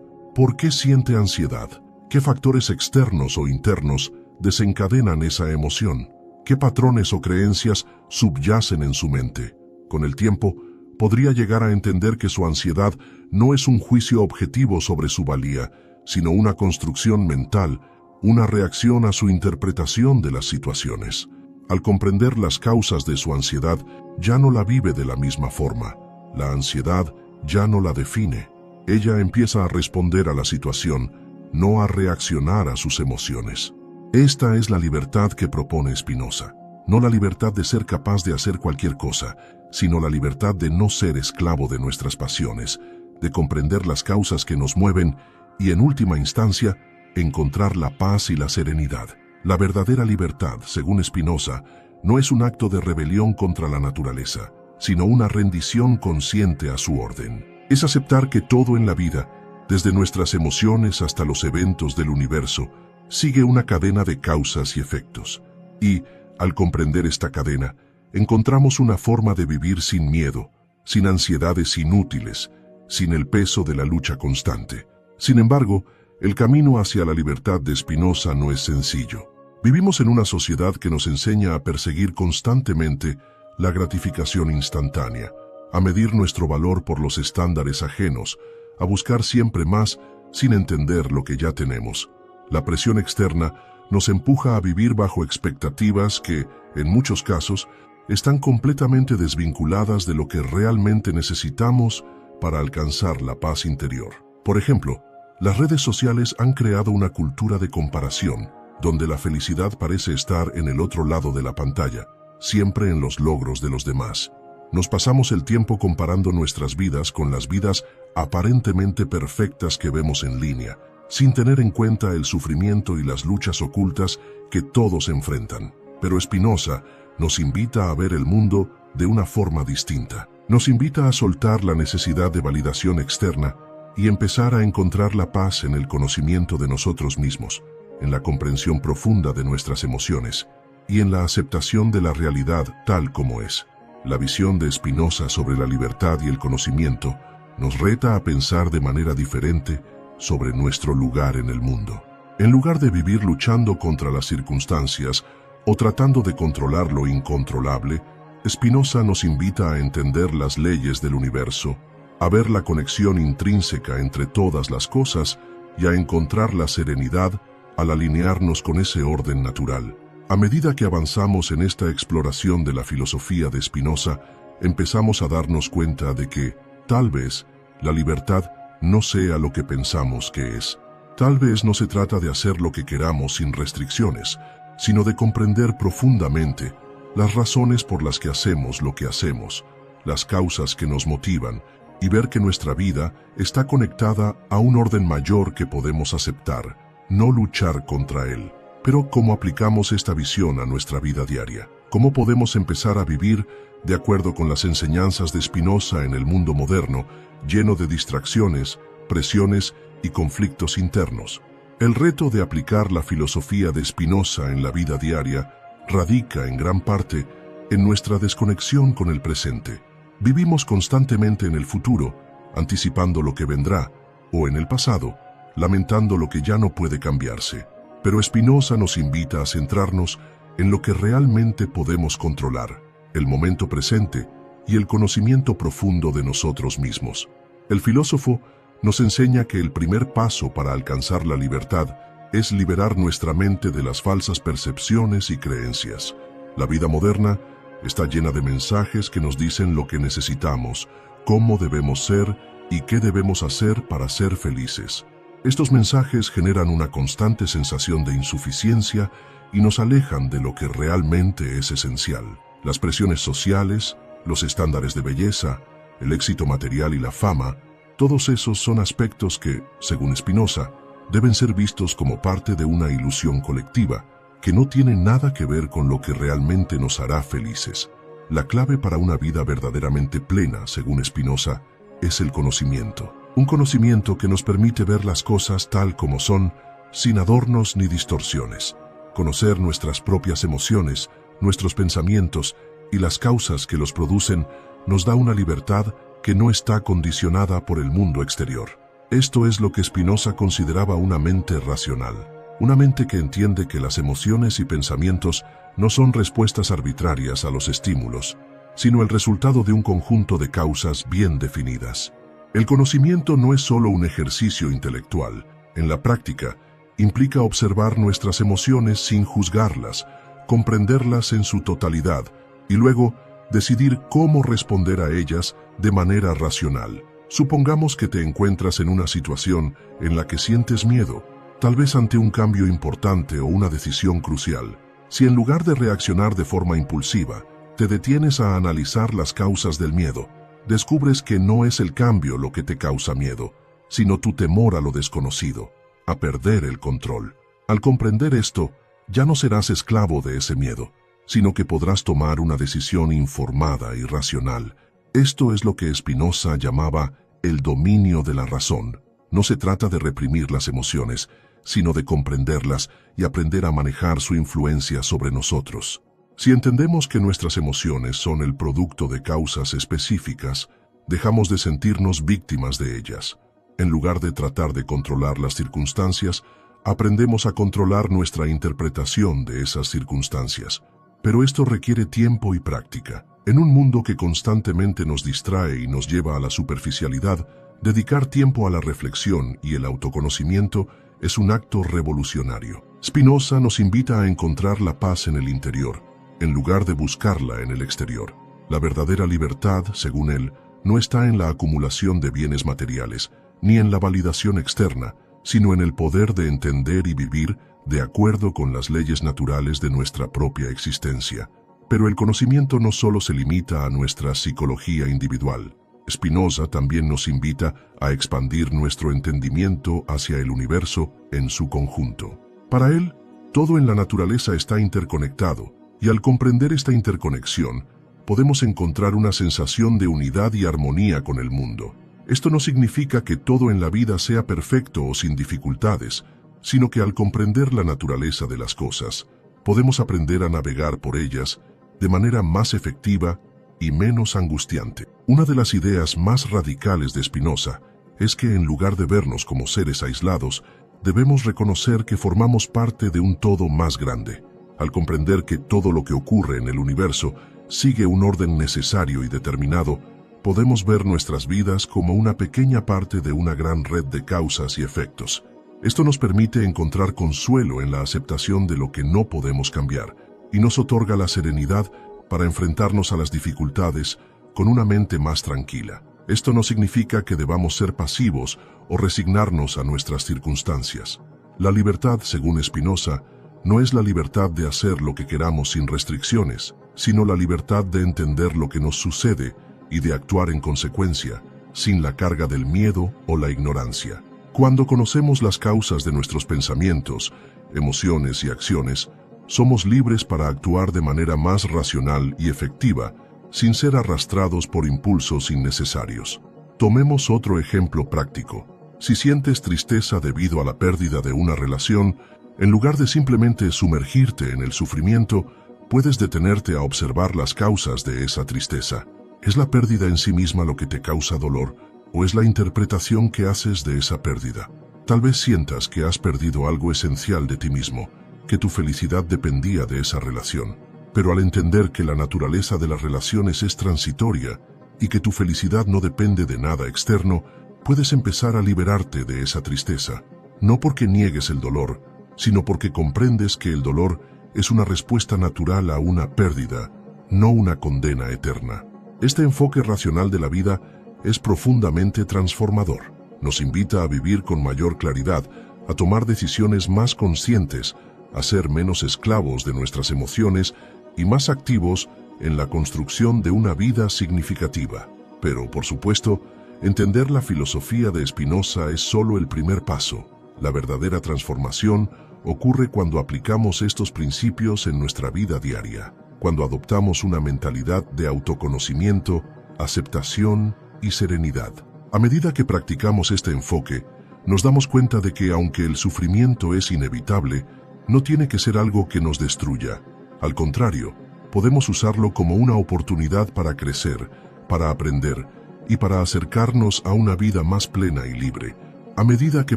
¿Por qué siente ansiedad? ¿Qué factores externos o internos desencadenan esa emoción? qué patrones o creencias subyacen en su mente. Con el tiempo, podría llegar a entender que su ansiedad no es un juicio objetivo sobre su valía, sino una construcción mental, una reacción a su interpretación de las situaciones. Al comprender las causas de su ansiedad, ya no la vive de la misma forma. La ansiedad ya no la define. Ella empieza a responder a la situación, no a reaccionar a sus emociones. Esta es la libertad que propone Spinoza. No la libertad de ser capaz de hacer cualquier cosa, sino la libertad de no ser esclavo de nuestras pasiones, de comprender las causas que nos mueven y, en última instancia, encontrar la paz y la serenidad. La verdadera libertad, según Spinoza, no es un acto de rebelión contra la naturaleza, sino una rendición consciente a su orden. Es aceptar que todo en la vida, desde nuestras emociones hasta los eventos del universo, sigue una cadena de causas y efectos. Y, al comprender esta cadena, encontramos una forma de vivir sin miedo, sin ansiedades inútiles, sin el peso de la lucha constante. Sin embargo, el camino hacia la libertad de Spinoza no es sencillo. Vivimos en una sociedad que nos enseña a perseguir constantemente la gratificación instantánea, a medir nuestro valor por los estándares ajenos, a buscar siempre más sin entender lo que ya tenemos. La presión externa nos empuja a vivir bajo expectativas que, en muchos casos, están completamente desvinculadas de lo que realmente necesitamos para alcanzar la paz interior. Por ejemplo, las redes sociales han creado una cultura de comparación, donde la felicidad parece estar en el otro lado de la pantalla, siempre en los logros de los demás. Nos pasamos el tiempo comparando nuestras vidas con las vidas aparentemente perfectas que vemos en línea, sin tener en cuenta el sufrimiento y las luchas ocultas que todos enfrentan. Pero Spinoza nos invita a ver el mundo de una forma distinta. Nos invita a soltar la necesidad de validación externa y empezar a encontrar la paz en el conocimiento de nosotros mismos, en la comprensión profunda de nuestras emociones y en la aceptación de la realidad tal como es. La visión de Spinoza sobre la libertad y el conocimiento nos reta a pensar de manera diferente sobre nuestro lugar en el mundo. En lugar de vivir luchando contra las circunstancias o tratando de controlar lo incontrolable, Spinoza nos invita a entender las leyes del universo, a ver la conexión intrínseca entre todas las cosas y a encontrar la serenidad al alinearnos con ese orden natural. A medida que avanzamos en esta exploración de la filosofía de Spinoza, empezamos a darnos cuenta de que, tal vez, la libertad no sea lo que pensamos que es. Tal vez no se trata de hacer lo que queramos sin restricciones, sino de comprender profundamente las razones por las que hacemos lo que hacemos, las causas que nos motivan, y ver que nuestra vida está conectada a un orden mayor que podemos aceptar, no luchar contra él. Pero ¿cómo aplicamos esta visión a nuestra vida diaria? ¿Cómo podemos empezar a vivir de acuerdo con las enseñanzas de Spinoza en el mundo moderno, lleno de distracciones, presiones y conflictos internos? El reto de aplicar la filosofía de Spinoza en la vida diaria radica en gran parte en nuestra desconexión con el presente. Vivimos constantemente en el futuro, anticipando lo que vendrá, o en el pasado, lamentando lo que ya no puede cambiarse. Pero Spinoza nos invita a centrarnos en lo que realmente podemos controlar, el momento presente y el conocimiento profundo de nosotros mismos. El filósofo nos enseña que el primer paso para alcanzar la libertad es liberar nuestra mente de las falsas percepciones y creencias. La vida moderna está llena de mensajes que nos dicen lo que necesitamos, cómo debemos ser y qué debemos hacer para ser felices. Estos mensajes generan una constante sensación de insuficiencia y nos alejan de lo que realmente es esencial. Las presiones sociales, los estándares de belleza, el éxito material y la fama, todos esos son aspectos que, según Spinoza, deben ser vistos como parte de una ilusión colectiva, que no tiene nada que ver con lo que realmente nos hará felices. La clave para una vida verdaderamente plena, según Spinoza, es el conocimiento. Un conocimiento que nos permite ver las cosas tal como son, sin adornos ni distorsiones. Conocer nuestras propias emociones, nuestros pensamientos y las causas que los producen nos da una libertad que no está condicionada por el mundo exterior. Esto es lo que Spinoza consideraba una mente racional. Una mente que entiende que las emociones y pensamientos no son respuestas arbitrarias a los estímulos, sino el resultado de un conjunto de causas bien definidas. El conocimiento no es solo un ejercicio intelectual. En la práctica, implica observar nuestras emociones sin juzgarlas, comprenderlas en su totalidad y luego decidir cómo responder a ellas de manera racional. Supongamos que te encuentras en una situación en la que sientes miedo, tal vez ante un cambio importante o una decisión crucial. Si en lugar de reaccionar de forma impulsiva, te detienes a analizar las causas del miedo, descubres que no es el cambio lo que te causa miedo, sino tu temor a lo desconocido, a perder el control. Al comprender esto, ya no serás esclavo de ese miedo, sino que podrás tomar una decisión informada y racional. Esto es lo que Spinoza llamaba el dominio de la razón. No se trata de reprimir las emociones, sino de comprenderlas y aprender a manejar su influencia sobre nosotros. Si entendemos que nuestras emociones son el producto de causas específicas, dejamos de sentirnos víctimas de ellas. En lugar de tratar de controlar las circunstancias, aprendemos a controlar nuestra interpretación de esas circunstancias. Pero esto requiere tiempo y práctica. En un mundo que constantemente nos distrae y nos lleva a la superficialidad, dedicar tiempo a la reflexión y el autoconocimiento es un acto revolucionario. Spinoza nos invita a encontrar la paz en el interior, en lugar de buscarla en el exterior. La verdadera libertad, según él, no está en la acumulación de bienes materiales, ni en la validación externa, sino en el poder de entender y vivir de acuerdo con las leyes naturales de nuestra propia existencia. Pero el conocimiento no solo se limita a nuestra psicología individual. Spinoza también nos invita a expandir nuestro entendimiento hacia el universo en su conjunto. Para él, todo en la naturaleza está interconectado, y al comprender esta interconexión, podemos encontrar una sensación de unidad y armonía con el mundo. Esto no significa que todo en la vida sea perfecto o sin dificultades, sino que al comprender la naturaleza de las cosas, podemos aprender a navegar por ellas de manera más efectiva y menos angustiante. Una de las ideas más radicales de Spinoza es que en lugar de vernos como seres aislados, debemos reconocer que formamos parte de un todo más grande. Al comprender que todo lo que ocurre en el universo sigue un orden necesario y determinado, podemos ver nuestras vidas como una pequeña parte de una gran red de causas y efectos. Esto nos permite encontrar consuelo en la aceptación de lo que no podemos cambiar y nos otorga la serenidad para enfrentarnos a las dificultades con una mente más tranquila. Esto no significa que debamos ser pasivos o resignarnos a nuestras circunstancias. La libertad, según Spinoza, no es la libertad de hacer lo que queramos sin restricciones, sino la libertad de entender lo que nos sucede y de actuar en consecuencia, sin la carga del miedo o la ignorancia. Cuando conocemos las causas de nuestros pensamientos, emociones y acciones, somos libres para actuar de manera más racional y efectiva, sin ser arrastrados por impulsos innecesarios. Tomemos otro ejemplo práctico. Si sientes tristeza debido a la pérdida de una relación, en lugar de simplemente sumergirte en el sufrimiento, puedes detenerte a observar las causas de esa tristeza. ¿Es la pérdida en sí misma lo que te causa dolor, o es la interpretación que haces de esa pérdida? Tal vez sientas que has perdido algo esencial de ti mismo, que tu felicidad dependía de esa relación. Pero al entender que la naturaleza de las relaciones es transitoria y que tu felicidad no depende de nada externo, puedes empezar a liberarte de esa tristeza, no porque niegues el dolor, sino porque comprendes que el dolor es una respuesta natural a una pérdida, no una condena eterna. Este enfoque racional de la vida es profundamente transformador. Nos invita a vivir con mayor claridad, a tomar decisiones más conscientes, a ser menos esclavos de nuestras emociones y más activos en la construcción de una vida significativa. Pero, por supuesto, entender la filosofía de Spinoza es solo el primer paso. La verdadera transformación ocurre cuando aplicamos estos principios en nuestra vida diaria, cuando adoptamos una mentalidad de autoconocimiento, aceptación y serenidad. A medida que practicamos este enfoque, nos damos cuenta de que aunque el sufrimiento es inevitable, no tiene que ser algo que nos destruya. Al contrario, podemos usarlo como una oportunidad para crecer, para aprender y para acercarnos a una vida más plena y libre. A medida que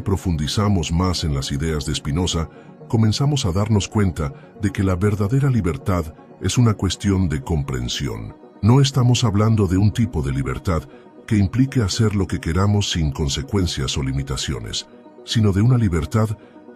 profundizamos más en las ideas de Spinoza, comenzamos a darnos cuenta de que la verdadera libertad es una cuestión de comprensión. No estamos hablando de un tipo de libertad que implique hacer lo que queramos sin consecuencias o limitaciones, sino de una libertad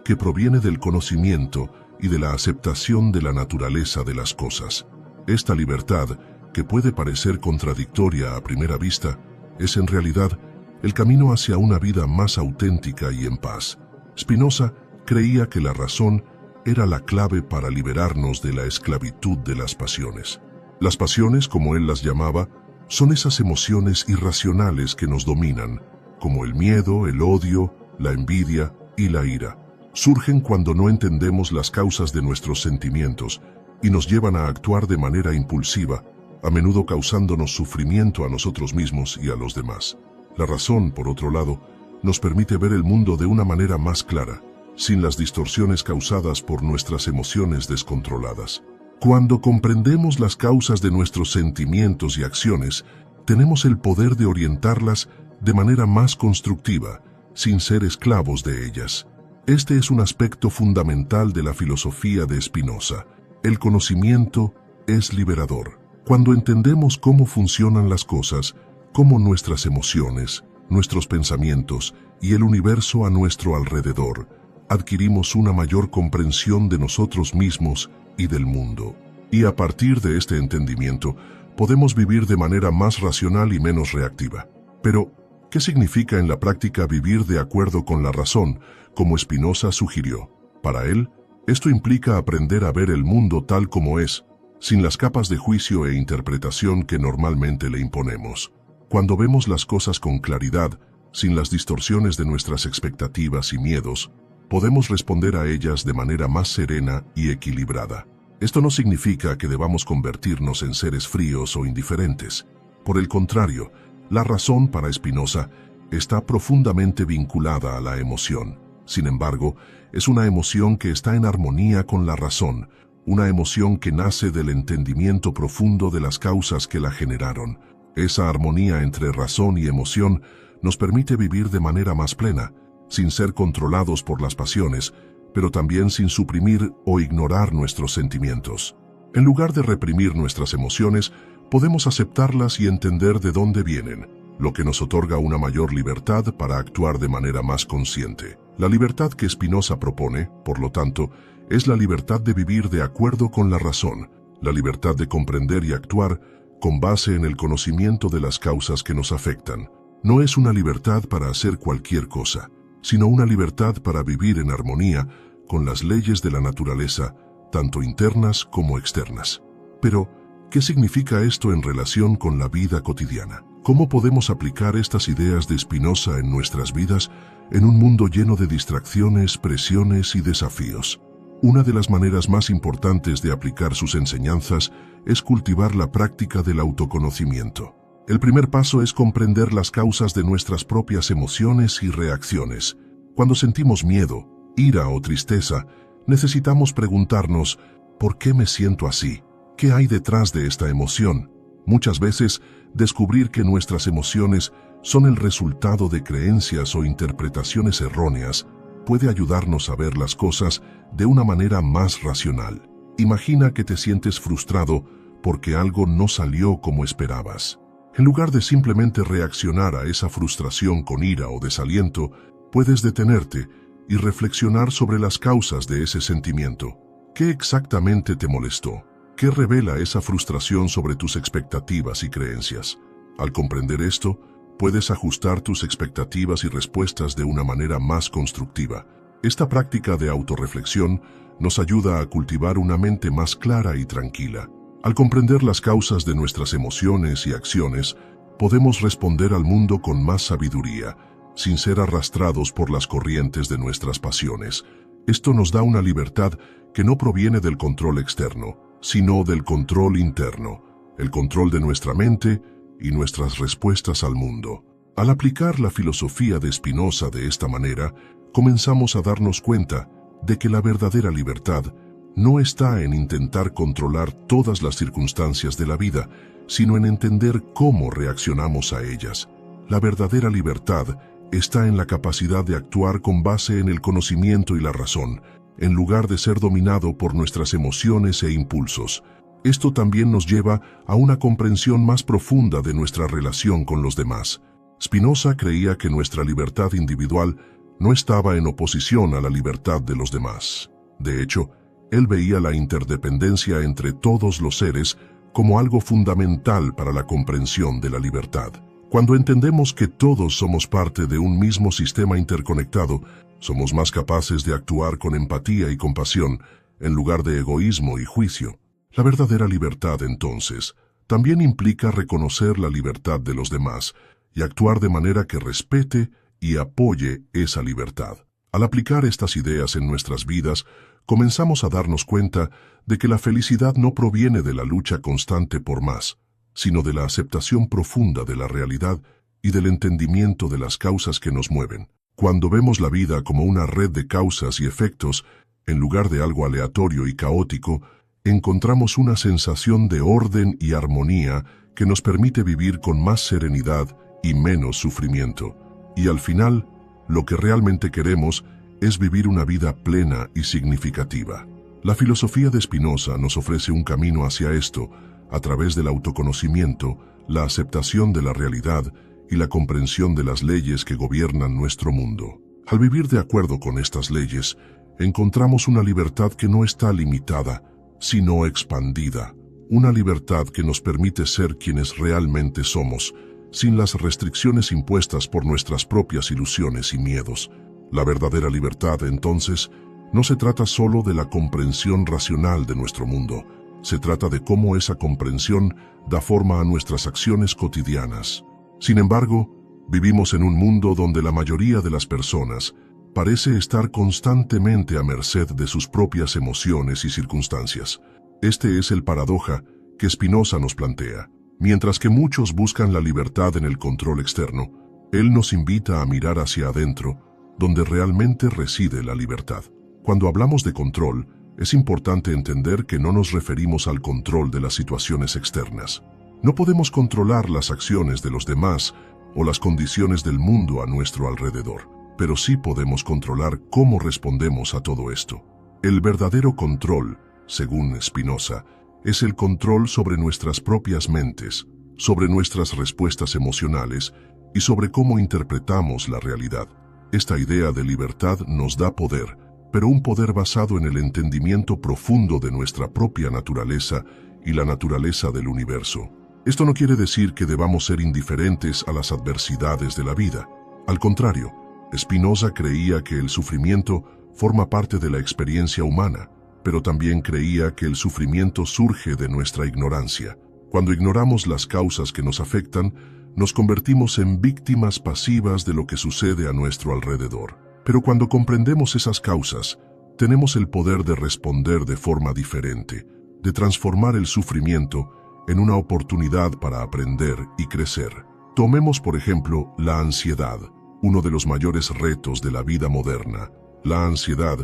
que proviene del conocimiento y de la aceptación de la naturaleza de las cosas. Esta libertad, que puede parecer contradictoria a primera vista, es en realidad el camino hacia una vida más auténtica y en paz. Spinoza creía que la razón era la clave para liberarnos de la esclavitud de las pasiones. Las pasiones, como él las llamaba, son esas emociones irracionales que nos dominan, como el miedo, el odio, la envidia y la ira. Surgen cuando no entendemos las causas de nuestros sentimientos y nos llevan a actuar de manera impulsiva, a menudo causándonos sufrimiento a nosotros mismos y a los demás. La razón, por otro lado, nos permite ver el mundo de una manera más clara, sin las distorsiones causadas por nuestras emociones descontroladas. Cuando comprendemos las causas de nuestros sentimientos y acciones, tenemos el poder de orientarlas de manera más constructiva, sin ser esclavos de ellas. Este es un aspecto fundamental de la filosofía de Spinoza. El conocimiento es liberador. Cuando entendemos cómo funcionan las cosas, cómo nuestras emociones, nuestros pensamientos y el universo a nuestro alrededor, adquirimos una mayor comprensión de nosotros mismos y del mundo. Y a partir de este entendimiento, podemos vivir de manera más racional y menos reactiva. Pero, ¿qué significa en la práctica vivir de acuerdo con la razón, como Spinoza sugirió? Para él, esto implica aprender a ver el mundo tal como es, sin las capas de juicio e interpretación que normalmente le imponemos. Cuando vemos las cosas con claridad, sin las distorsiones de nuestras expectativas y miedos, podemos responder a ellas de manera más serena y equilibrada. Esto no significa que debamos convertirnos en seres fríos o indiferentes. Por el contrario, la razón para Spinoza está profundamente vinculada a la emoción. Sin embargo, es una emoción que está en armonía con la razón, una emoción que nace del entendimiento profundo de las causas que la generaron. Esa armonía entre razón y emoción nos permite vivir de manera más plena, sin ser controlados por las pasiones, pero también sin suprimir o ignorar nuestros sentimientos. En lugar de reprimir nuestras emociones, podemos aceptarlas y entender de dónde vienen, lo que nos otorga una mayor libertad para actuar de manera más consciente. La libertad que Spinoza propone, por lo tanto, es la libertad de vivir de acuerdo con la razón, la libertad de comprender y actuar con base en el conocimiento de las causas que nos afectan. No es una libertad para hacer cualquier cosa, sino una libertad para vivir en armonía con las leyes de la naturaleza, tanto internas como externas. Pero, ¿qué significa esto en relación con la vida cotidiana? ¿Cómo podemos aplicar estas ideas de Spinoza en nuestras vidas en un mundo lleno de distracciones, presiones y desafíos? Una de las maneras más importantes de aplicar sus enseñanzas es cultivar la práctica del autoconocimiento. El primer paso es comprender las causas de nuestras propias emociones y reacciones. Cuando sentimos miedo, ira o tristeza, necesitamos preguntarnos, ¿por qué me siento así? ¿Qué hay detrás de esta emoción? Muchas veces, descubrir que nuestras emociones son el resultado de creencias o interpretaciones erróneas puede ayudarnos a ver las cosas de una manera más racional. Imagina que te sientes frustrado porque algo no salió como esperabas. En lugar de simplemente reaccionar a esa frustración con ira o desaliento, puedes detenerte y reflexionar sobre las causas de ese sentimiento. ¿Qué exactamente te molestó? ¿Qué revela esa frustración sobre tus expectativas y creencias? Al comprender esto, puedes ajustar tus expectativas y respuestas de una manera más constructiva. Esta práctica de autorreflexión nos ayuda a cultivar una mente más clara y tranquila. Al comprender las causas de nuestras emociones y acciones, podemos responder al mundo con más sabiduría, sin ser arrastrados por las corrientes de nuestras pasiones. Esto nos da una libertad que no proviene del control externo, sino del control interno, el control de nuestra mente y nuestras respuestas al mundo. Al aplicar la filosofía de Spinoza de esta manera, comenzamos a darnos cuenta de que la verdadera libertad no está en intentar controlar todas las circunstancias de la vida, sino en entender cómo reaccionamos a ellas. La verdadera libertad está en la capacidad de actuar con base en el conocimiento y la razón, en lugar de ser dominado por nuestras emociones e impulsos. Esto también nos lleva a una comprensión más profunda de nuestra relación con los demás. Spinoza creía que nuestra libertad individual no estaba en oposición a la libertad de los demás. De hecho, él veía la interdependencia entre todos los seres como algo fundamental para la comprensión de la libertad. Cuando entendemos que todos somos parte de un mismo sistema interconectado, somos más capaces de actuar con empatía y compasión, en lugar de egoísmo y juicio. La verdadera libertad, entonces, también implica reconocer la libertad de los demás y actuar de manera que respete y apoye esa libertad. Al aplicar estas ideas en nuestras vidas, comenzamos a darnos cuenta de que la felicidad no proviene de la lucha constante por más, sino de la aceptación profunda de la realidad y del entendimiento de las causas que nos mueven. Cuando vemos la vida como una red de causas y efectos, en lugar de algo aleatorio y caótico, encontramos una sensación de orden y armonía que nos permite vivir con más serenidad y menos sufrimiento. Y al final, lo que realmente queremos es vivir una vida plena y significativa. La filosofía de Spinoza nos ofrece un camino hacia esto, a través del autoconocimiento, la aceptación de la realidad y la comprensión de las leyes que gobiernan nuestro mundo. Al vivir de acuerdo con estas leyes, encontramos una libertad que no está limitada, sino expandida. Una libertad que nos permite ser quienes realmente somos, sin las restricciones impuestas por nuestras propias ilusiones y miedos. La verdadera libertad, entonces, no se trata solo de la comprensión racional de nuestro mundo. Se trata de cómo esa comprensión da forma a nuestras acciones cotidianas. Sin embargo, vivimos en un mundo donde la mayoría de las personas parece estar constantemente a merced de sus propias emociones y circunstancias. Este es el paradoja que Spinoza nos plantea. Mientras que muchos buscan la libertad en el control externo, él nos invita a mirar hacia adentro, donde realmente reside la libertad. Cuando hablamos de control, es importante entender que no nos referimos al control de las situaciones externas. No podemos controlar las acciones de los demás o las condiciones del mundo a nuestro alrededor, pero sí podemos controlar cómo respondemos a todo esto. El verdadero control, según Spinoza, es el control sobre nuestras propias mentes, sobre nuestras respuestas emocionales y sobre cómo interpretamos la realidad. Esta idea de libertad nos da poder, pero un poder basado en el entendimiento profundo de nuestra propia naturaleza y la naturaleza del universo. Esto no quiere decir que debamos ser indiferentes a las adversidades de la vida. Al contrario, Spinoza creía que el sufrimiento forma parte de la experiencia humana, pero también creía que el sufrimiento surge de nuestra ignorancia. Cuando ignoramos las causas que nos afectan, nos convertimos en víctimas pasivas de lo que sucede a nuestro alrededor. Pero cuando comprendemos esas causas, tenemos el poder de responder de forma diferente, de transformar el sufrimiento en una oportunidad para aprender y crecer. Tomemos, por ejemplo, la ansiedad, uno de los mayores retos de la vida moderna. La ansiedad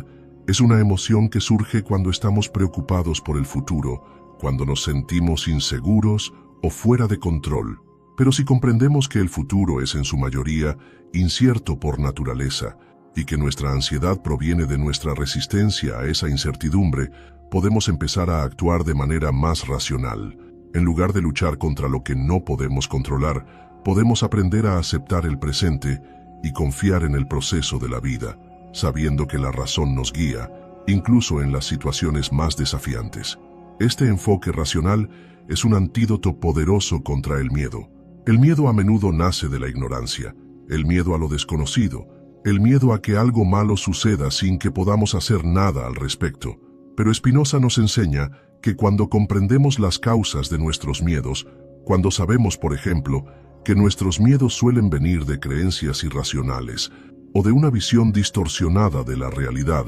es una emoción que surge cuando estamos preocupados por el futuro, cuando nos sentimos inseguros o fuera de control. Pero si comprendemos que el futuro es en su mayoría incierto por naturaleza y que nuestra ansiedad proviene de nuestra resistencia a esa incertidumbre, podemos empezar a actuar de manera más racional. En lugar de luchar contra lo que no podemos controlar, podemos aprender a aceptar el presente y confiar en el proceso de la vida, sabiendo que la razón nos guía, incluso en las situaciones más desafiantes. Este enfoque racional es un antídoto poderoso contra el miedo. El miedo a menudo nace de la ignorancia, el miedo a lo desconocido, el miedo a que algo malo suceda sin que podamos hacer nada al respecto. Pero Spinoza nos enseña que cuando comprendemos las causas de nuestros miedos, cuando sabemos, por ejemplo, que nuestros miedos suelen venir de creencias irracionales o de una visión distorsionada de la realidad,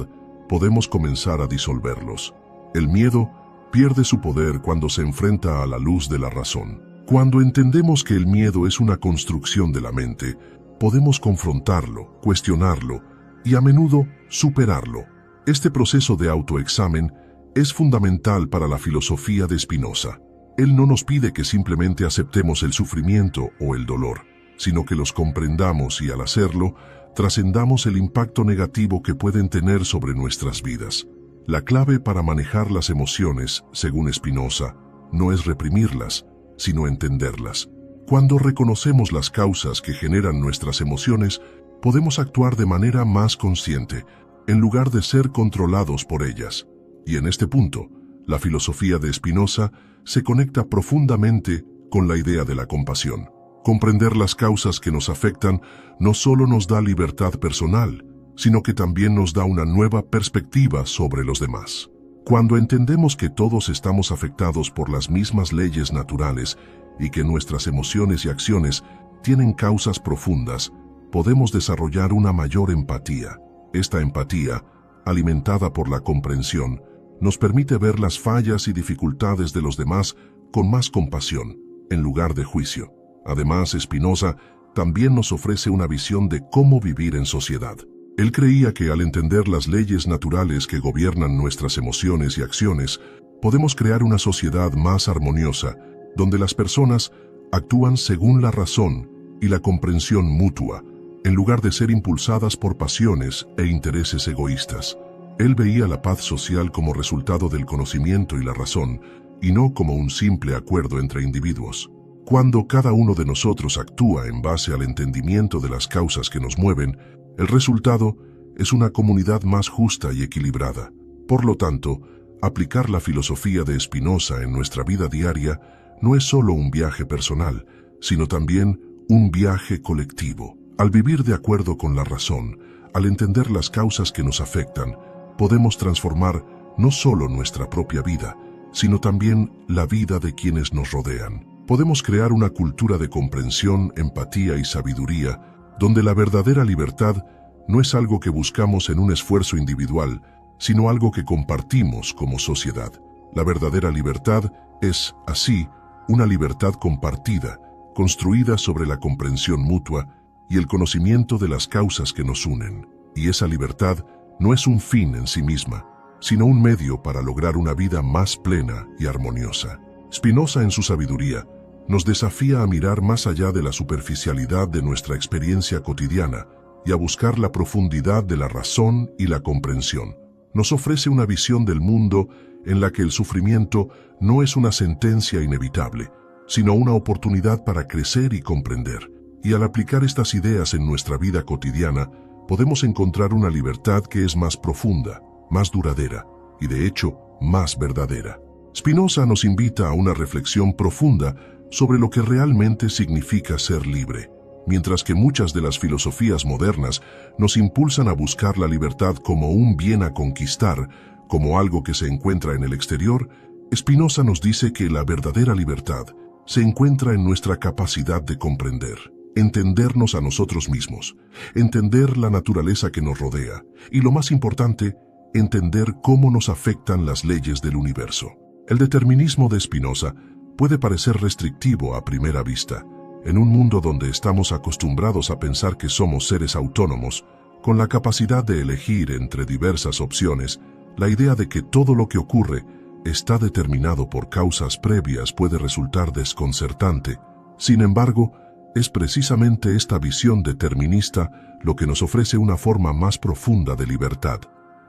podemos comenzar a disolverlos. El miedo pierde su poder cuando se enfrenta a la luz de la razón. Cuando entendemos que el miedo es una construcción de la mente, podemos confrontarlo, cuestionarlo y a menudo superarlo. Este proceso de autoexamen es fundamental para la filosofía de Spinoza. Él no nos pide que simplemente aceptemos el sufrimiento o el dolor, sino que los comprendamos y al hacerlo, trascendamos el impacto negativo que pueden tener sobre nuestras vidas. La clave para manejar las emociones, según Spinoza, no es reprimirlas, sino entenderlas. Cuando reconocemos las causas que generan nuestras emociones, podemos actuar de manera más consciente, en lugar de ser controlados por ellas. Y en este punto, la filosofía de Spinoza se conecta profundamente con la idea de la compasión. Comprender las causas que nos afectan no solo nos da libertad personal, sino que también nos da una nueva perspectiva sobre los demás. Cuando entendemos que todos estamos afectados por las mismas leyes naturales y que nuestras emociones y acciones tienen causas profundas, podemos desarrollar una mayor empatía. Esta empatía, alimentada por la comprensión, nos permite ver las fallas y dificultades de los demás con más compasión, en lugar de juicio. Además, Spinoza también nos ofrece una visión de cómo vivir en sociedad. Él creía que al entender las leyes naturales que gobiernan nuestras emociones y acciones, podemos crear una sociedad más armoniosa, donde las personas actúan según la razón y la comprensión mutua, en lugar de ser impulsadas por pasiones e intereses egoístas. Él veía la paz social como resultado del conocimiento y la razón, y no como un simple acuerdo entre individuos. Cuando cada uno de nosotros actúa en base al entendimiento de las causas que nos mueven, el resultado es una comunidad más justa y equilibrada. Por lo tanto, aplicar la filosofía de Spinoza en nuestra vida diaria no es solo un viaje personal, sino también un viaje colectivo. Al vivir de acuerdo con la razón, al entender las causas que nos afectan, podemos transformar no solo nuestra propia vida, sino también la vida de quienes nos rodean. Podemos crear una cultura de comprensión, empatía y sabiduría, donde la verdadera libertad no es algo que buscamos en un esfuerzo individual, sino algo que compartimos como sociedad. La verdadera libertad es, así, una libertad compartida, construida sobre la comprensión mutua y el conocimiento de las causas que nos unen. Y esa libertad no es un fin en sí misma, sino un medio para lograr una vida más plena y armoniosa. Spinoza, en su sabiduría, nos desafía a mirar más allá de la superficialidad de nuestra experiencia cotidiana y a buscar la profundidad de la razón y la comprensión. Nos ofrece una visión del mundo en la que el sufrimiento no es una sentencia inevitable, sino una oportunidad para crecer y comprender. Y al aplicar estas ideas en nuestra vida cotidiana, podemos encontrar una libertad que es más profunda, más duradera y, de hecho, más verdadera. Spinoza nos invita a una reflexión profunda sobre lo que realmente significa ser libre. Mientras que muchas de las filosofías modernas nos impulsan a buscar la libertad como un bien a conquistar, como algo que se encuentra en el exterior, Spinoza nos dice que la verdadera libertad se encuentra en nuestra capacidad de comprender, entendernos a nosotros mismos, entender la naturaleza que nos rodea y, lo más importante, entender cómo nos afectan las leyes del universo. El determinismo de Spinoza puede parecer restrictivo a primera vista. En un mundo donde estamos acostumbrados a pensar que somos seres autónomos, con la capacidad de elegir entre diversas opciones, la idea de que todo lo que ocurre está determinado por causas previas puede resultar desconcertante. Sin embargo, es precisamente esta visión determinista lo que nos ofrece una forma más profunda de libertad.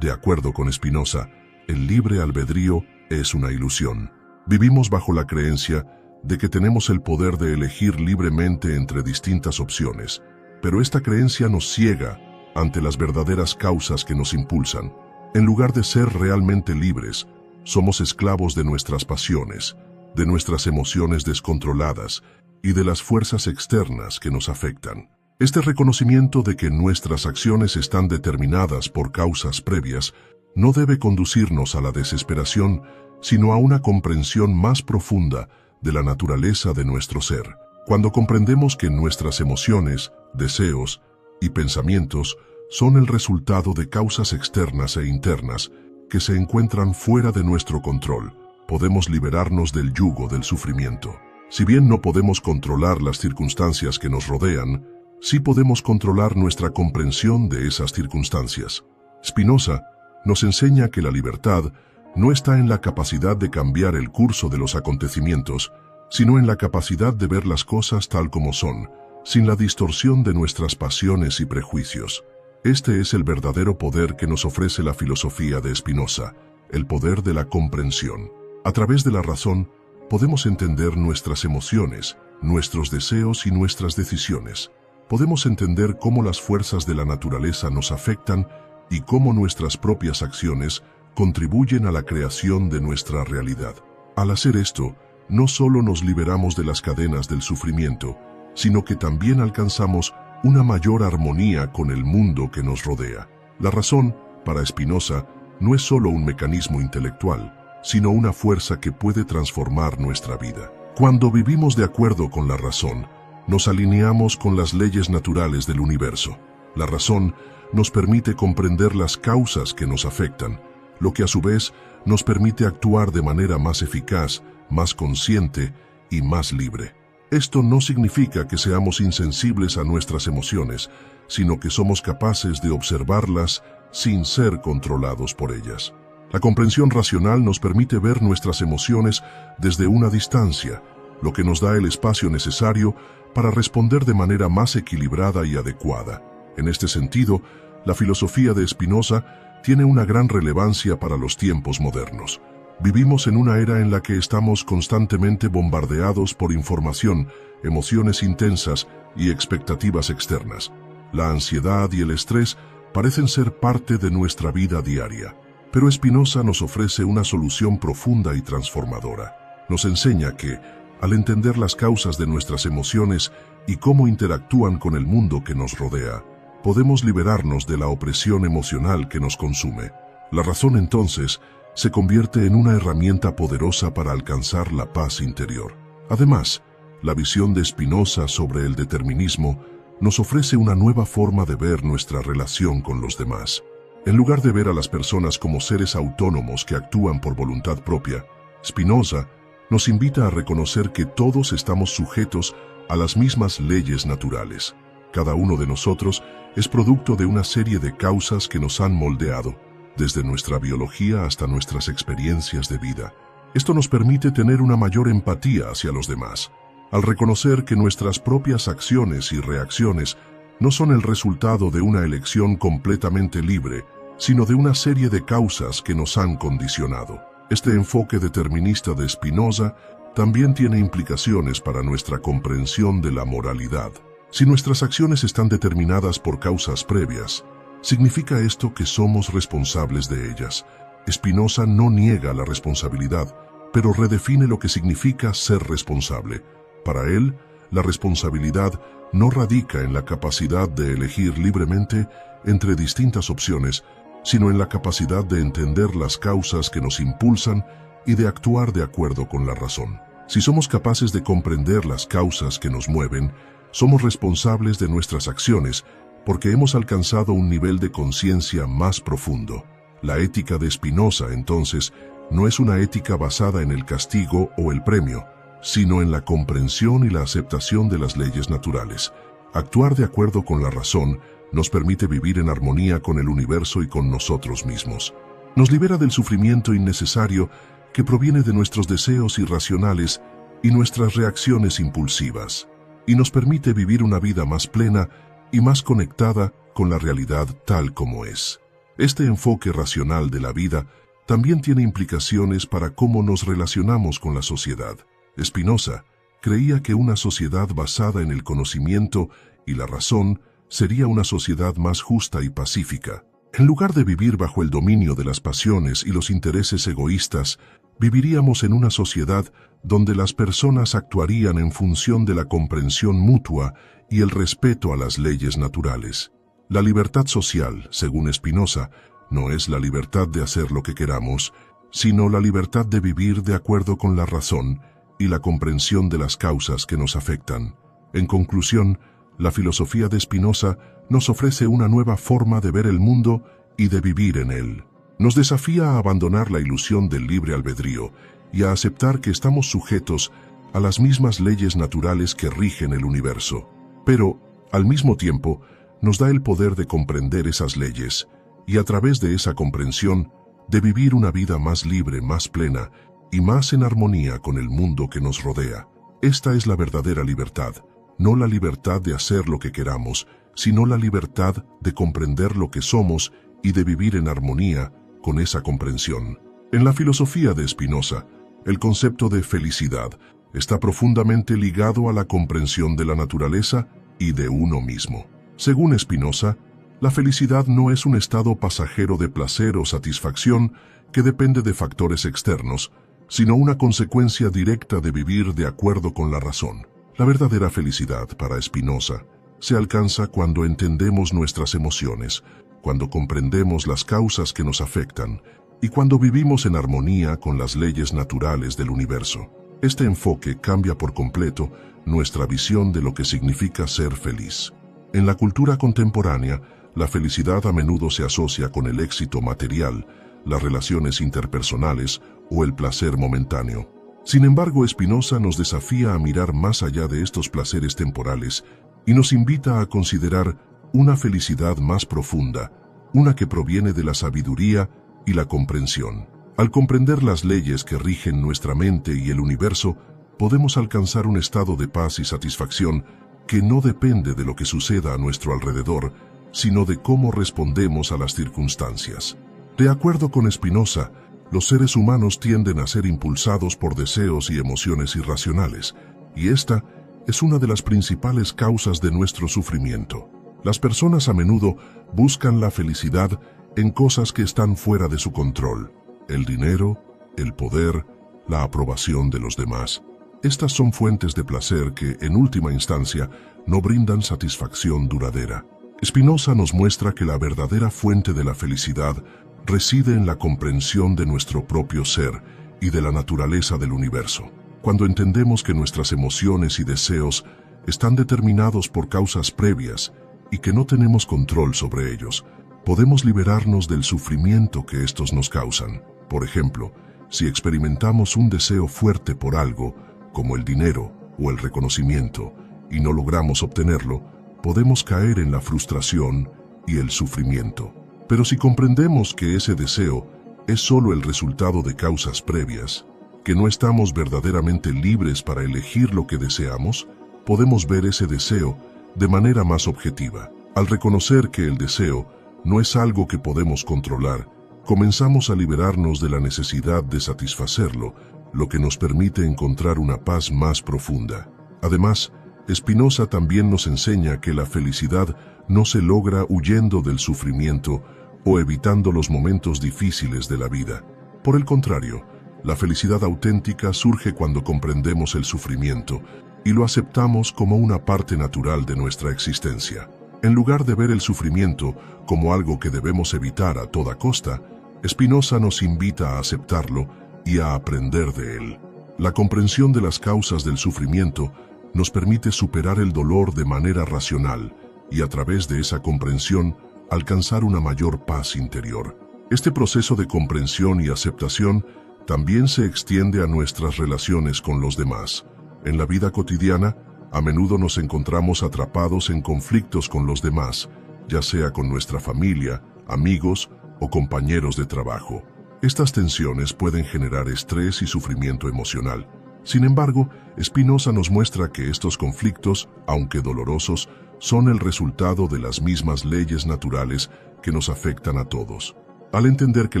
De acuerdo con Spinoza, el libre albedrío es una ilusión. Vivimos bajo la creencia de que tenemos el poder de elegir libremente entre distintas opciones, pero esta creencia nos ciega ante las verdaderas causas que nos impulsan. En lugar de ser realmente libres, somos esclavos de nuestras pasiones, de nuestras emociones descontroladas y de las fuerzas externas que nos afectan. Este reconocimiento de que nuestras acciones están determinadas por causas previas no debe conducirnos a la desesperación, sino a una comprensión más profunda de la naturaleza de nuestro ser. Cuando comprendemos que nuestras emociones, deseos y pensamientos son el resultado de causas externas e internas que se encuentran fuera de nuestro control, podemos liberarnos del yugo del sufrimiento. Si bien no podemos controlar las circunstancias que nos rodean, sí podemos controlar nuestra comprensión de esas circunstancias. Spinoza nos enseña que la libertad no está en la capacidad de cambiar el curso de los acontecimientos, sino en la capacidad de ver las cosas tal como son, sin la distorsión de nuestras pasiones y prejuicios. Este es el verdadero poder que nos ofrece la filosofía de Spinoza, el poder de la comprensión. A través de la razón, podemos entender nuestras emociones, nuestros deseos y nuestras decisiones. Podemos entender cómo las fuerzas de la naturaleza nos afectan y cómo nuestras propias acciones contribuyen a la creación de nuestra realidad. Al hacer esto, no solo nos liberamos de las cadenas del sufrimiento, sino que también alcanzamos una mayor armonía con el mundo que nos rodea. La razón, para Spinoza, no es solo un mecanismo intelectual, sino una fuerza que puede transformar nuestra vida. Cuando vivimos de acuerdo con la razón, nos alineamos con las leyes naturales del universo. La razón nos permite comprender las causas que nos afectan, lo que a su vez nos permite actuar de manera más eficaz, más consciente y más libre. Esto no significa que seamos insensibles a nuestras emociones, sino que somos capaces de observarlas sin ser controlados por ellas. La comprensión racional nos permite ver nuestras emociones desde una distancia, lo que nos da el espacio necesario para responder de manera más equilibrada y adecuada. En este sentido, la filosofía de Spinoza tiene una gran relevancia para los tiempos modernos. Vivimos en una era en la que estamos constantemente bombardeados por información, emociones intensas y expectativas externas. La ansiedad y el estrés parecen ser parte de nuestra vida diaria. Pero Spinoza nos ofrece una solución profunda y transformadora. Nos enseña que, al entender las causas de nuestras emociones y cómo interactúan con el mundo que nos rodea, podemos liberarnos de la opresión emocional que nos consume. La razón entonces se convierte en una herramienta poderosa para alcanzar la paz interior. Además, la visión de Spinoza sobre el determinismo nos ofrece una nueva forma de ver nuestra relación con los demás. En lugar de ver a las personas como seres autónomos que actúan por voluntad propia, Spinoza nos invita a reconocer que todos estamos sujetos a las mismas leyes naturales. Cada uno de nosotros es producto de una serie de causas que nos han moldeado, desde nuestra biología hasta nuestras experiencias de vida. Esto nos permite tener una mayor empatía hacia los demás, al reconocer que nuestras propias acciones y reacciones no son el resultado de una elección completamente libre, sino de una serie de causas que nos han condicionado. Este enfoque determinista de Spinoza también tiene implicaciones para nuestra comprensión de la moralidad. Si nuestras acciones están determinadas por causas previas, ¿significa esto que somos responsables de ellas? Spinoza no niega la responsabilidad, pero redefine lo que significa ser responsable. Para él, la responsabilidad no radica en la capacidad de elegir libremente entre distintas opciones, sino en la capacidad de entender las causas que nos impulsan y de actuar de acuerdo con la razón. Si somos capaces de comprender las causas que nos mueven, somos responsables de nuestras acciones porque hemos alcanzado un nivel de conciencia más profundo. La ética de Spinoza, entonces, no es una ética basada en el castigo o el premio, sino en la comprensión y la aceptación de las leyes naturales. Actuar de acuerdo con la razón nos permite vivir en armonía con el universo y con nosotros mismos. Nos libera del sufrimiento innecesario que proviene de nuestros deseos irracionales y nuestras reacciones impulsivas, y nos permite vivir una vida más plena y más conectada con la realidad tal como es. Este enfoque racional de la vida también tiene implicaciones para cómo nos relacionamos con la sociedad. Spinoza creía que una sociedad basada en el conocimiento y la razón sería una sociedad más justa y pacífica. En lugar de vivir bajo el dominio de las pasiones y los intereses egoístas, viviríamos en una sociedad donde las personas actuarían en función de la comprensión mutua y el respeto a las leyes naturales. La libertad social, según Spinoza, no es la libertad de hacer lo que queramos, sino la libertad de vivir de acuerdo con la razón y la comprensión de las causas que nos afectan. En conclusión, la filosofía de Spinoza nos ofrece una nueva forma de ver el mundo y de vivir en él. Nos desafía a abandonar la ilusión del libre albedrío y a aceptar que estamos sujetos a las mismas leyes naturales que rigen el universo. Pero, al mismo tiempo, nos da el poder de comprender esas leyes y, a través de esa comprensión, de vivir una vida más libre, más plena y más en armonía con el mundo que nos rodea. Esta es la verdadera libertad, no la libertad de hacer lo que queramos, sino la libertad de comprender lo que somos y de vivir en armonía con esa comprensión. En la filosofía de Spinoza, el concepto de felicidad está profundamente ligado a la comprensión de la naturaleza y de uno mismo. Según Spinoza, la felicidad no es un estado pasajero de placer o satisfacción que depende de factores externos, sino una consecuencia directa de vivir de acuerdo con la razón. La verdadera felicidad, para Spinoza, se alcanza cuando entendemos nuestras emociones, cuando comprendemos las causas que nos afectan y cuando vivimos en armonía con las leyes naturales del universo. Este enfoque cambia por completo nuestra visión de lo que significa ser feliz. En la cultura contemporánea, la felicidad a menudo se asocia con el éxito material, las relaciones interpersonales o el placer momentáneo. Sin embargo, Spinoza nos desafía a mirar más allá de estos placeres temporales y nos invita a considerar una felicidad más profunda, una que proviene de la sabiduría y la comprensión. Al comprender las leyes que rigen nuestra mente y el universo, podemos alcanzar un estado de paz y satisfacción que no depende de lo que suceda a nuestro alrededor, sino de cómo respondemos a las circunstancias. De acuerdo con Spinoza, los seres humanos tienden a ser impulsados por deseos y emociones irracionales, y esta es una de las principales causas de nuestro sufrimiento. Las personas a menudo buscan la felicidad en cosas que están fuera de su control: el dinero, el poder, la aprobación de los demás. Estas son fuentes de placer que, en última instancia, no brindan satisfacción duradera. Spinoza nos muestra que la verdadera fuente de la felicidad reside en la comprensión de nuestro propio ser y de la naturaleza del universo. Cuando entendemos que nuestras emociones y deseos están determinados por causas previas y que no tenemos control sobre ellos, podemos liberarnos del sufrimiento que estos nos causan. Por ejemplo, si experimentamos un deseo fuerte por algo, como el dinero o el reconocimiento, y no logramos obtenerlo, podemos caer en la frustración y el sufrimiento. Pero si comprendemos que ese deseo es solo el resultado de causas previas, que no estamos verdaderamente libres para elegir lo que deseamos, podemos ver ese deseo de manera más objetiva. Al reconocer que el deseo no es algo que podemos controlar, comenzamos a liberarnos de la necesidad de satisfacerlo, lo que nos permite encontrar una paz más profunda. Además, Spinoza también nos enseña que la felicidad no se logra huyendo del sufrimiento o evitando los momentos difíciles de la vida. Por el contrario, la felicidad auténtica surge cuando comprendemos el sufrimiento y lo aceptamos como una parte natural de nuestra existencia. En lugar de ver el sufrimiento como algo que debemos evitar a toda costa, Spinoza nos invita a aceptarlo y a aprender de él. La comprensión de las causas del sufrimiento nos permite superar el dolor de manera racional y, a través de esa comprensión, alcanzar una mayor paz interior. Este proceso de comprensión y aceptación también se extiende a nuestras relaciones con los demás. En la vida cotidiana, a menudo nos encontramos atrapados en conflictos con los demás, ya sea con nuestra familia, amigos o compañeros de trabajo. Estas tensiones pueden generar estrés y sufrimiento emocional. Sin embargo, Spinoza nos muestra que estos conflictos, aunque dolorosos, son el resultado de las mismas leyes naturales que nos afectan a todos. Al entender que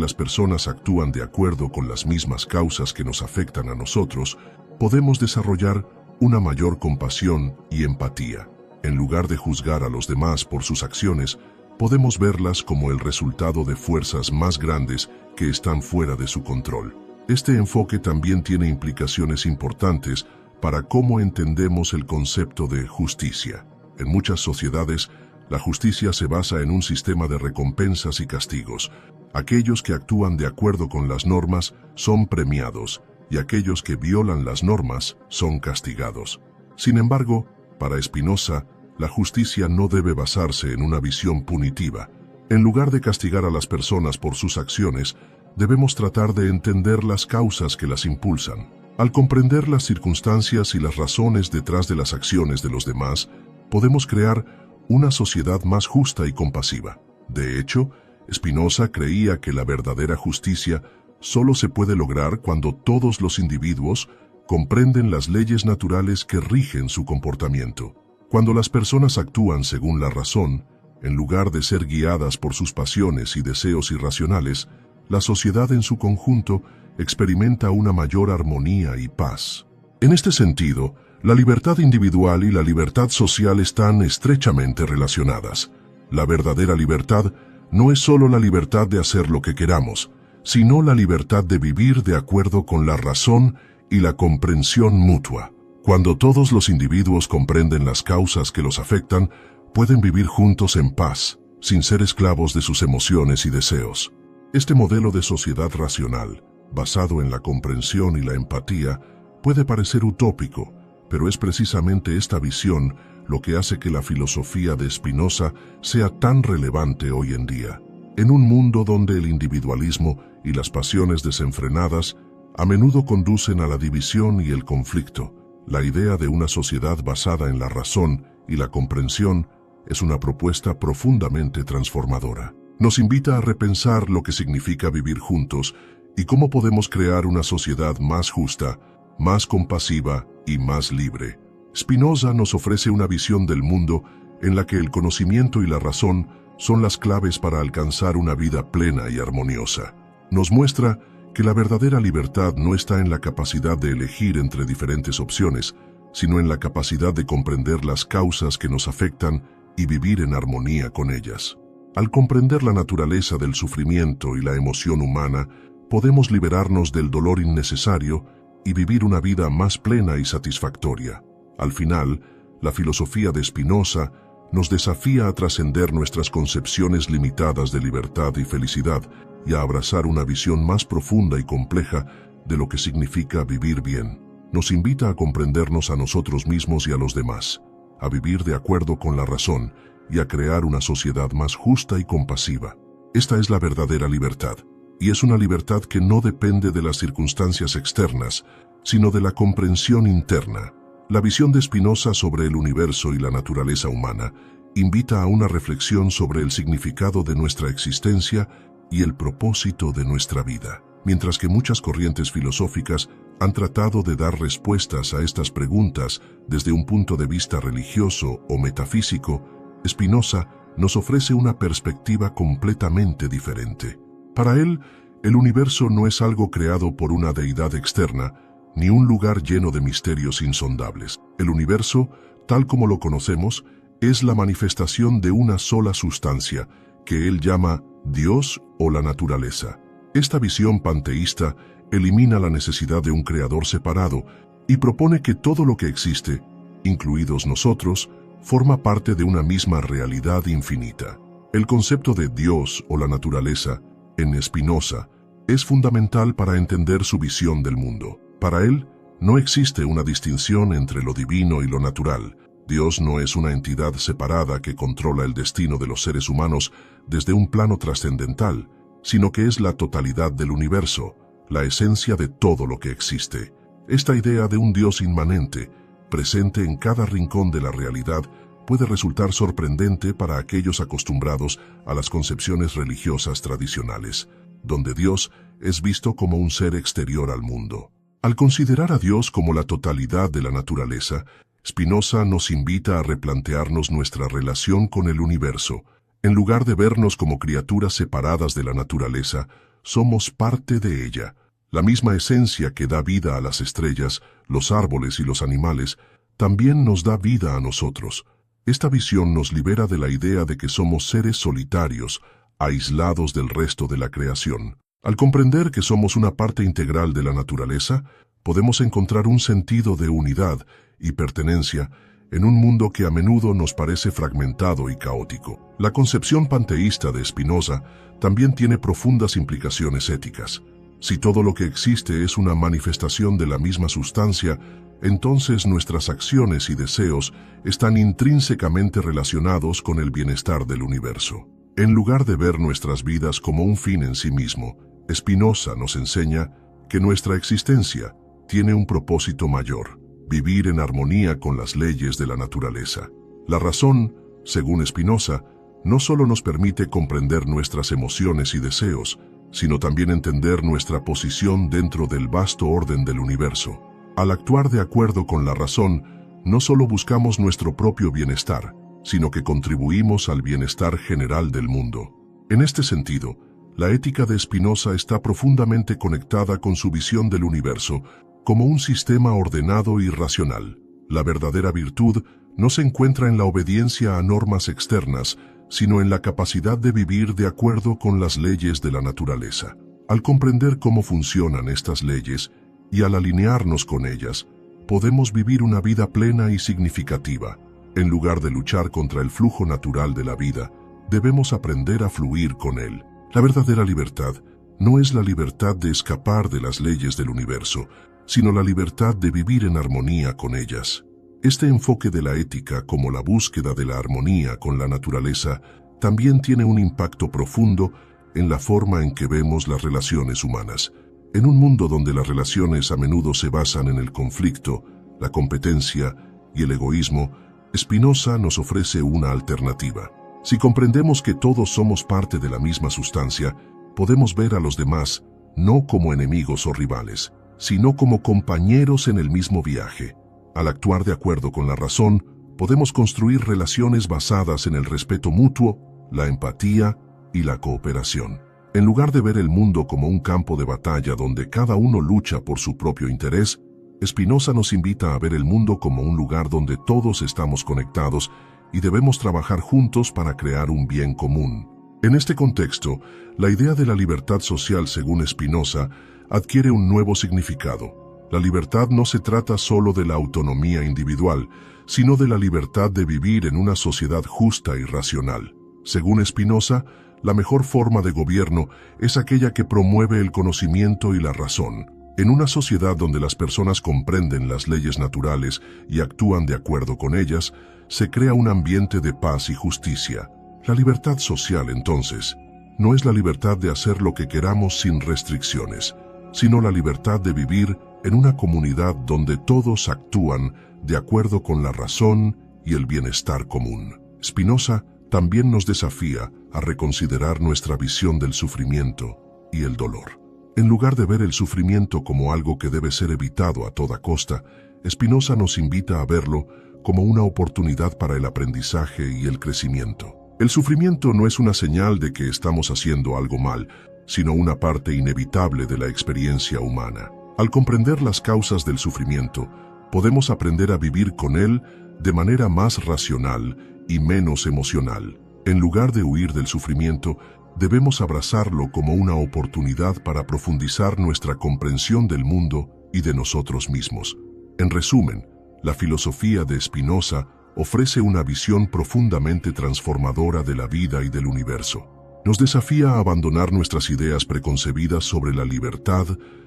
las personas actúan de acuerdo con las mismas causas que nos afectan a nosotros, podemos desarrollar una mayor compasión y empatía. En lugar de juzgar a los demás por sus acciones, podemos verlas como el resultado de fuerzas más grandes que están fuera de su control. Este enfoque también tiene implicaciones importantes para cómo entendemos el concepto de justicia. En muchas sociedades, la justicia se basa en un sistema de recompensas y castigos. Aquellos que actúan de acuerdo con las normas son premiados, y aquellos que violan las normas son castigados. Sin embargo, para Spinoza, la justicia no debe basarse en una visión punitiva. En lugar de castigar a las personas por sus acciones, debemos tratar de entender las causas que las impulsan. Al comprender las circunstancias y las razones detrás de las acciones de los demás, podemos crear una sociedad más justa y compasiva. De hecho, Spinoza creía que la verdadera justicia solo se puede lograr cuando todos los individuos comprenden las leyes naturales que rigen su comportamiento. Cuando las personas actúan según la razón, en lugar de ser guiadas por sus pasiones y deseos irracionales, la sociedad en su conjunto experimenta una mayor armonía y paz. En este sentido, la libertad individual y la libertad social están estrechamente relacionadas. La verdadera libertad no es solo la libertad de hacer lo que queramos, sino la libertad de vivir de acuerdo con la razón y la comprensión mutua. Cuando todos los individuos comprenden las causas que los afectan, pueden vivir juntos en paz, sin ser esclavos de sus emociones y deseos. Este modelo de sociedad racional, basado en la comprensión y la empatía, puede parecer utópico, pero es precisamente esta visión lo que hace que la filosofía de Spinoza sea tan relevante hoy en día. En un mundo donde el individualismo y las pasiones desenfrenadas a menudo conducen a la división y el conflicto, la idea de una sociedad basada en la razón y la comprensión es una propuesta profundamente transformadora. Nos invita a repensar lo que significa vivir juntos y cómo podemos crear una sociedad más justa, más compasiva y más libre. Spinoza nos ofrece una visión del mundo en la que el conocimiento y la razón son las claves para alcanzar una vida plena y armoniosa. Nos muestra que la verdadera libertad no está en la capacidad de elegir entre diferentes opciones, sino en la capacidad de comprender las causas que nos afectan y vivir en armonía con ellas. Al comprender la naturaleza del sufrimiento y la emoción humana, podemos liberarnos del dolor innecesario y vivir una vida más plena y satisfactoria. Al final, la filosofía de Spinoza nos desafía a trascender nuestras concepciones limitadas de libertad y felicidad y a abrazar una visión más profunda y compleja de lo que significa vivir bien. Nos invita a comprendernos a nosotros mismos y a los demás, a vivir de acuerdo con la razón y a crear una sociedad más justa y compasiva. Esta es la verdadera libertad, y es una libertad que no depende de las circunstancias externas, sino de la comprensión interna. La visión de Spinoza sobre el universo y la naturaleza humana invita a una reflexión sobre el significado de nuestra existencia y el propósito de nuestra vida. Mientras que muchas corrientes filosóficas han tratado de dar respuestas a estas preguntas desde un punto de vista religioso o metafísico, Spinoza nos ofrece una perspectiva completamente diferente. Para él, el universo no es algo creado por una deidad externa, ni un lugar lleno de misterios insondables. El universo, tal como lo conocemos, es la manifestación de una sola sustancia, que él llama Dios o la naturaleza. Esta visión panteísta elimina la necesidad de un creador separado y propone que todo lo que existe, incluidos nosotros, forma parte de una misma realidad infinita. El concepto de Dios o la naturaleza, en Spinoza, es fundamental para entender su visión del mundo. Para él, no existe una distinción entre lo divino y lo natural. Dios no es una entidad separada que controla el destino de los seres humanos desde un plano trascendental, sino que es la totalidad del universo, la esencia de todo lo que existe. Esta idea de un Dios inmanente, presente en cada rincón de la realidad, puede resultar sorprendente para aquellos acostumbrados a las concepciones religiosas tradicionales, donde Dios es visto como un ser exterior al mundo. Al considerar a Dios como la totalidad de la naturaleza, Spinoza nos invita a replantearnos nuestra relación con el universo. En lugar de vernos como criaturas separadas de la naturaleza, somos parte de ella. La misma esencia que da vida a las estrellas, los árboles y los animales, también nos da vida a nosotros. Esta visión nos libera de la idea de que somos seres solitarios, aislados del resto de la creación. Al comprender que somos una parte integral de la naturaleza, podemos encontrar un sentido de unidad y pertenencia en un mundo que a menudo nos parece fragmentado y caótico. La concepción panteísta de Spinoza también tiene profundas implicaciones éticas. Si todo lo que existe es una manifestación de la misma sustancia, entonces nuestras acciones y deseos están intrínsecamente relacionados con el bienestar del universo. En lugar de ver nuestras vidas como un fin en sí mismo, Spinoza nos enseña que nuestra existencia tiene un propósito mayor: vivir en armonía con las leyes de la naturaleza. La razón, según Spinoza, no solo nos permite comprender nuestras emociones y deseos, sino también entender nuestra posición dentro del vasto orden del universo. Al actuar de acuerdo con la razón, no solo buscamos nuestro propio bienestar, sino que contribuimos al bienestar general del mundo. En este sentido, la ética de Spinoza está profundamente conectada con su visión del universo como un sistema ordenado y racional. La verdadera virtud no se encuentra en la obediencia a normas externas, sino en la capacidad de vivir de acuerdo con las leyes de la naturaleza. Al comprender cómo funcionan estas leyes y al alinearnos con ellas, podemos vivir una vida plena y significativa. En lugar de luchar contra el flujo natural de la vida, debemos aprender a fluir con él. La verdadera libertad no es la libertad de escapar de las leyes del universo, sino la libertad de vivir en armonía con ellas. Este enfoque de la ética como la búsqueda de la armonía con la naturaleza también tiene un impacto profundo en la forma en que vemos las relaciones humanas. En un mundo donde las relaciones a menudo se basan en el conflicto, la competencia y el egoísmo, Spinoza nos ofrece una alternativa. Si comprendemos que todos somos parte de la misma sustancia, podemos ver a los demás no como enemigos o rivales, sino como compañeros en el mismo viaje. Al actuar de acuerdo con la razón, podemos construir relaciones basadas en el respeto mutuo, la empatía y la cooperación. En lugar de ver el mundo como un campo de batalla donde cada uno lucha por su propio interés, Spinoza nos invita a ver el mundo como un lugar donde todos estamos conectados y debemos trabajar juntos para crear un bien común. En este contexto, la idea de la libertad social, según Spinoza, adquiere un nuevo significado. La libertad no se trata solo de la autonomía individual, sino de la libertad de vivir en una sociedad justa y racional. Según Spinoza, la mejor forma de gobierno es aquella que promueve el conocimiento y la razón. En una sociedad donde las personas comprenden las leyes naturales y actúan de acuerdo con ellas, se crea un ambiente de paz y justicia. La libertad social, entonces, no es la libertad de hacer lo que queramos sin restricciones, sino la libertad de vivir en una comunidad donde todos actúan de acuerdo con la razón y el bienestar común. Spinoza también nos desafía a reconsiderar nuestra visión del sufrimiento y el dolor. En lugar de ver el sufrimiento como algo que debe ser evitado a toda costa, Spinoza nos invita a verlo como una oportunidad para el aprendizaje y el crecimiento. El sufrimiento no es una señal de que estamos haciendo algo mal, sino una parte inevitable de la experiencia humana. Al comprender las causas del sufrimiento, podemos aprender a vivir con él de manera más racional y menos emocional. En lugar de huir del sufrimiento, debemos abrazarlo como una oportunidad para profundizar nuestra comprensión del mundo y de nosotros mismos. En resumen, la filosofía de Spinoza ofrece una visión profundamente transformadora de la vida y del universo. Nos desafía a abandonar nuestras ideas preconcebidas sobre la libertad,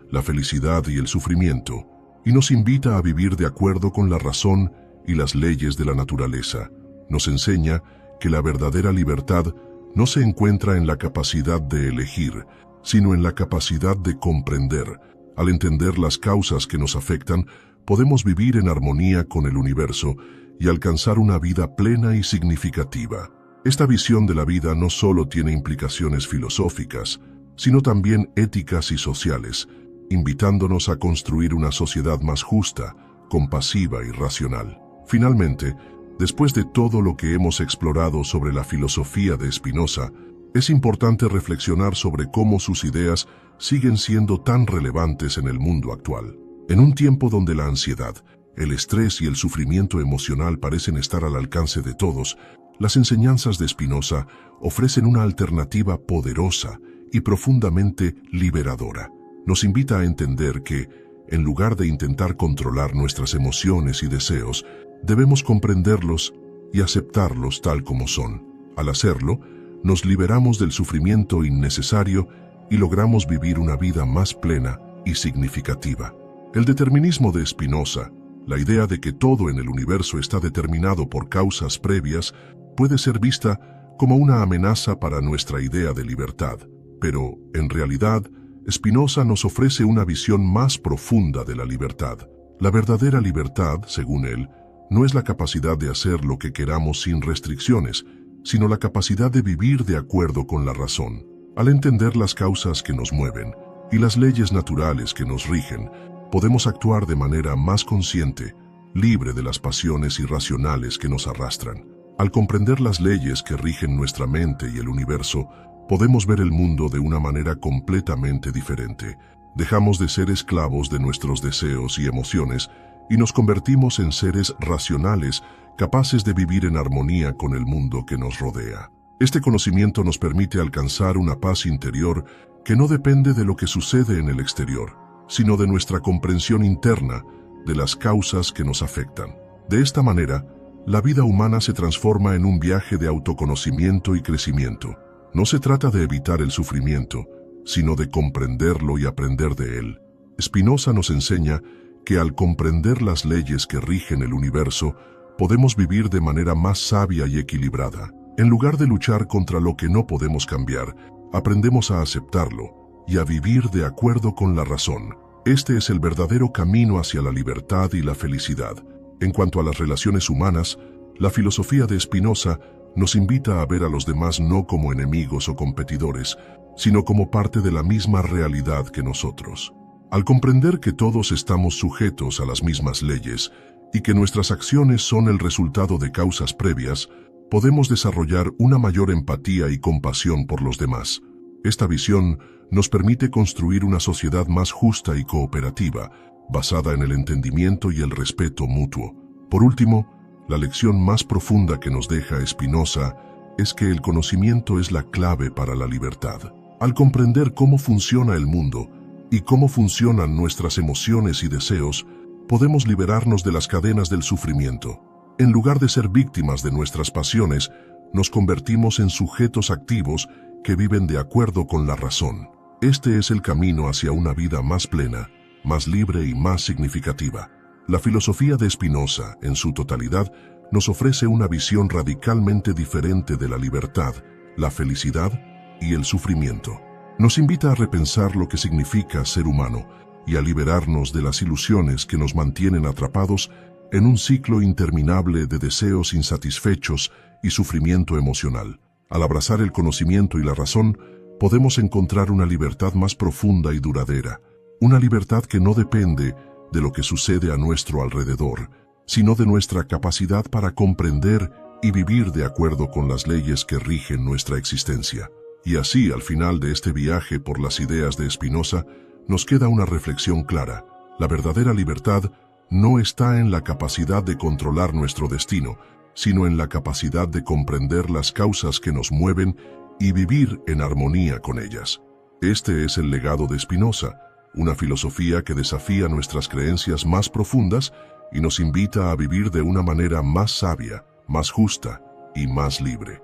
la felicidad y el sufrimiento, y nos invita a vivir de acuerdo con la razón y las leyes de la naturaleza. Nos enseña que la verdadera libertad no se encuentra en la capacidad de elegir, sino en la capacidad de comprender. Al entender las causas que nos afectan, podemos vivir en armonía con el universo y alcanzar una vida plena y significativa. Esta visión de la vida no solo tiene implicaciones filosóficas, sino también éticas y sociales, invitándonos a construir una sociedad más justa, compasiva y racional. Finalmente, después de todo lo que hemos explorado sobre la filosofía de Spinoza, es importante reflexionar sobre cómo sus ideas siguen siendo tan relevantes en el mundo actual. En un tiempo donde la ansiedad, el estrés y el sufrimiento emocional parecen estar al alcance de todos, las enseñanzas de Spinoza ofrecen una alternativa poderosa y profundamente liberadora. Nos invita a entender que, en lugar de intentar controlar nuestras emociones y deseos, debemos comprenderlos y aceptarlos tal como son. Al hacerlo, nos liberamos del sufrimiento innecesario y logramos vivir una vida más plena y significativa. El determinismo de Spinoza, la idea de que todo en el universo está determinado por causas previas, puede ser vista como una amenaza para nuestra idea de libertad. Pero, en realidad, Spinoza nos ofrece una visión más profunda de la libertad. La verdadera libertad, según él, no es la capacidad de hacer lo que queramos sin restricciones, sino la capacidad de vivir de acuerdo con la razón. Al entender las causas que nos mueven y las leyes naturales que nos rigen, podemos actuar de manera más consciente libre de las pasiones irracionales que nos arrastran. Al comprender las leyes que rigen nuestra mente y el universo, podemos ver el mundo de una manera completamente diferente. Dejamos de ser esclavos de nuestros deseos y emociones y nos convertimos en seres racionales, capaces de vivir en armonía con el mundo que nos rodea. Este conocimiento nos permite alcanzar una paz interior que no depende de lo que sucede en el exterior, sino de nuestra comprensión interna de las causas que nos afectan. De esta manera, la vida humana se transforma en un viaje de autoconocimiento y crecimiento. No se trata de evitar el sufrimiento, sino de comprenderlo y aprender de él. Spinoza nos enseña que al comprender las leyes que rigen el universo, podemos vivir de manera más sabia y equilibrada. En lugar de luchar contra lo que no podemos cambiar, aprendemos a aceptarlo y a vivir de acuerdo con la razón. Este es el verdadero camino hacia la libertad y la felicidad. En cuanto a las relaciones humanas, la filosofía de Spinoza nos invita a ver a los demás no como enemigos o competidores, sino como parte de la misma realidad que nosotros. Al comprender que todos estamos sujetos a las mismas leyes y que nuestras acciones son el resultado de causas previas, podemos desarrollar una mayor empatía y compasión por los demás. Esta visión nos permite construir una sociedad más justa y cooperativa, basada en el entendimiento y el respeto mutuo. Por último, la lección más profunda que nos deja Spinoza es que el conocimiento es la clave para la libertad. Al comprender cómo funciona el mundo y cómo funcionan nuestras emociones y deseos, podemos liberarnos de las cadenas del sufrimiento. En lugar de ser víctimas de nuestras pasiones, nos convertimos en sujetos activos que viven de acuerdo con la razón. Este es el camino hacia una vida más plena, más libre y más significativa. La filosofía de Spinoza, en su totalidad, nos ofrece una visión radicalmente diferente de la libertad, la felicidad y el sufrimiento. Nos invita a repensar lo que significa ser humano y a liberarnos de las ilusiones que nos mantienen atrapados en un ciclo interminable de deseos insatisfechos y sufrimiento emocional. Al abrazar el conocimiento y la razón, podemos encontrar una libertad más profunda y duradera, una libertad que no depende de lo que sucede a nuestro alrededor, sino de nuestra capacidad para comprender y vivir de acuerdo con las leyes que rigen nuestra existencia. Y así, al final de este viaje por las ideas de Spinoza, nos queda una reflexión clara. La verdadera libertad no está en la capacidad de controlar nuestro destino, sino en la capacidad de comprender las causas que nos mueven y vivir en armonía con ellas. Este es el legado de Spinoza, una filosofía que desafía nuestras creencias más profundas y nos invita a vivir de una manera más sabia, más justa y más libre.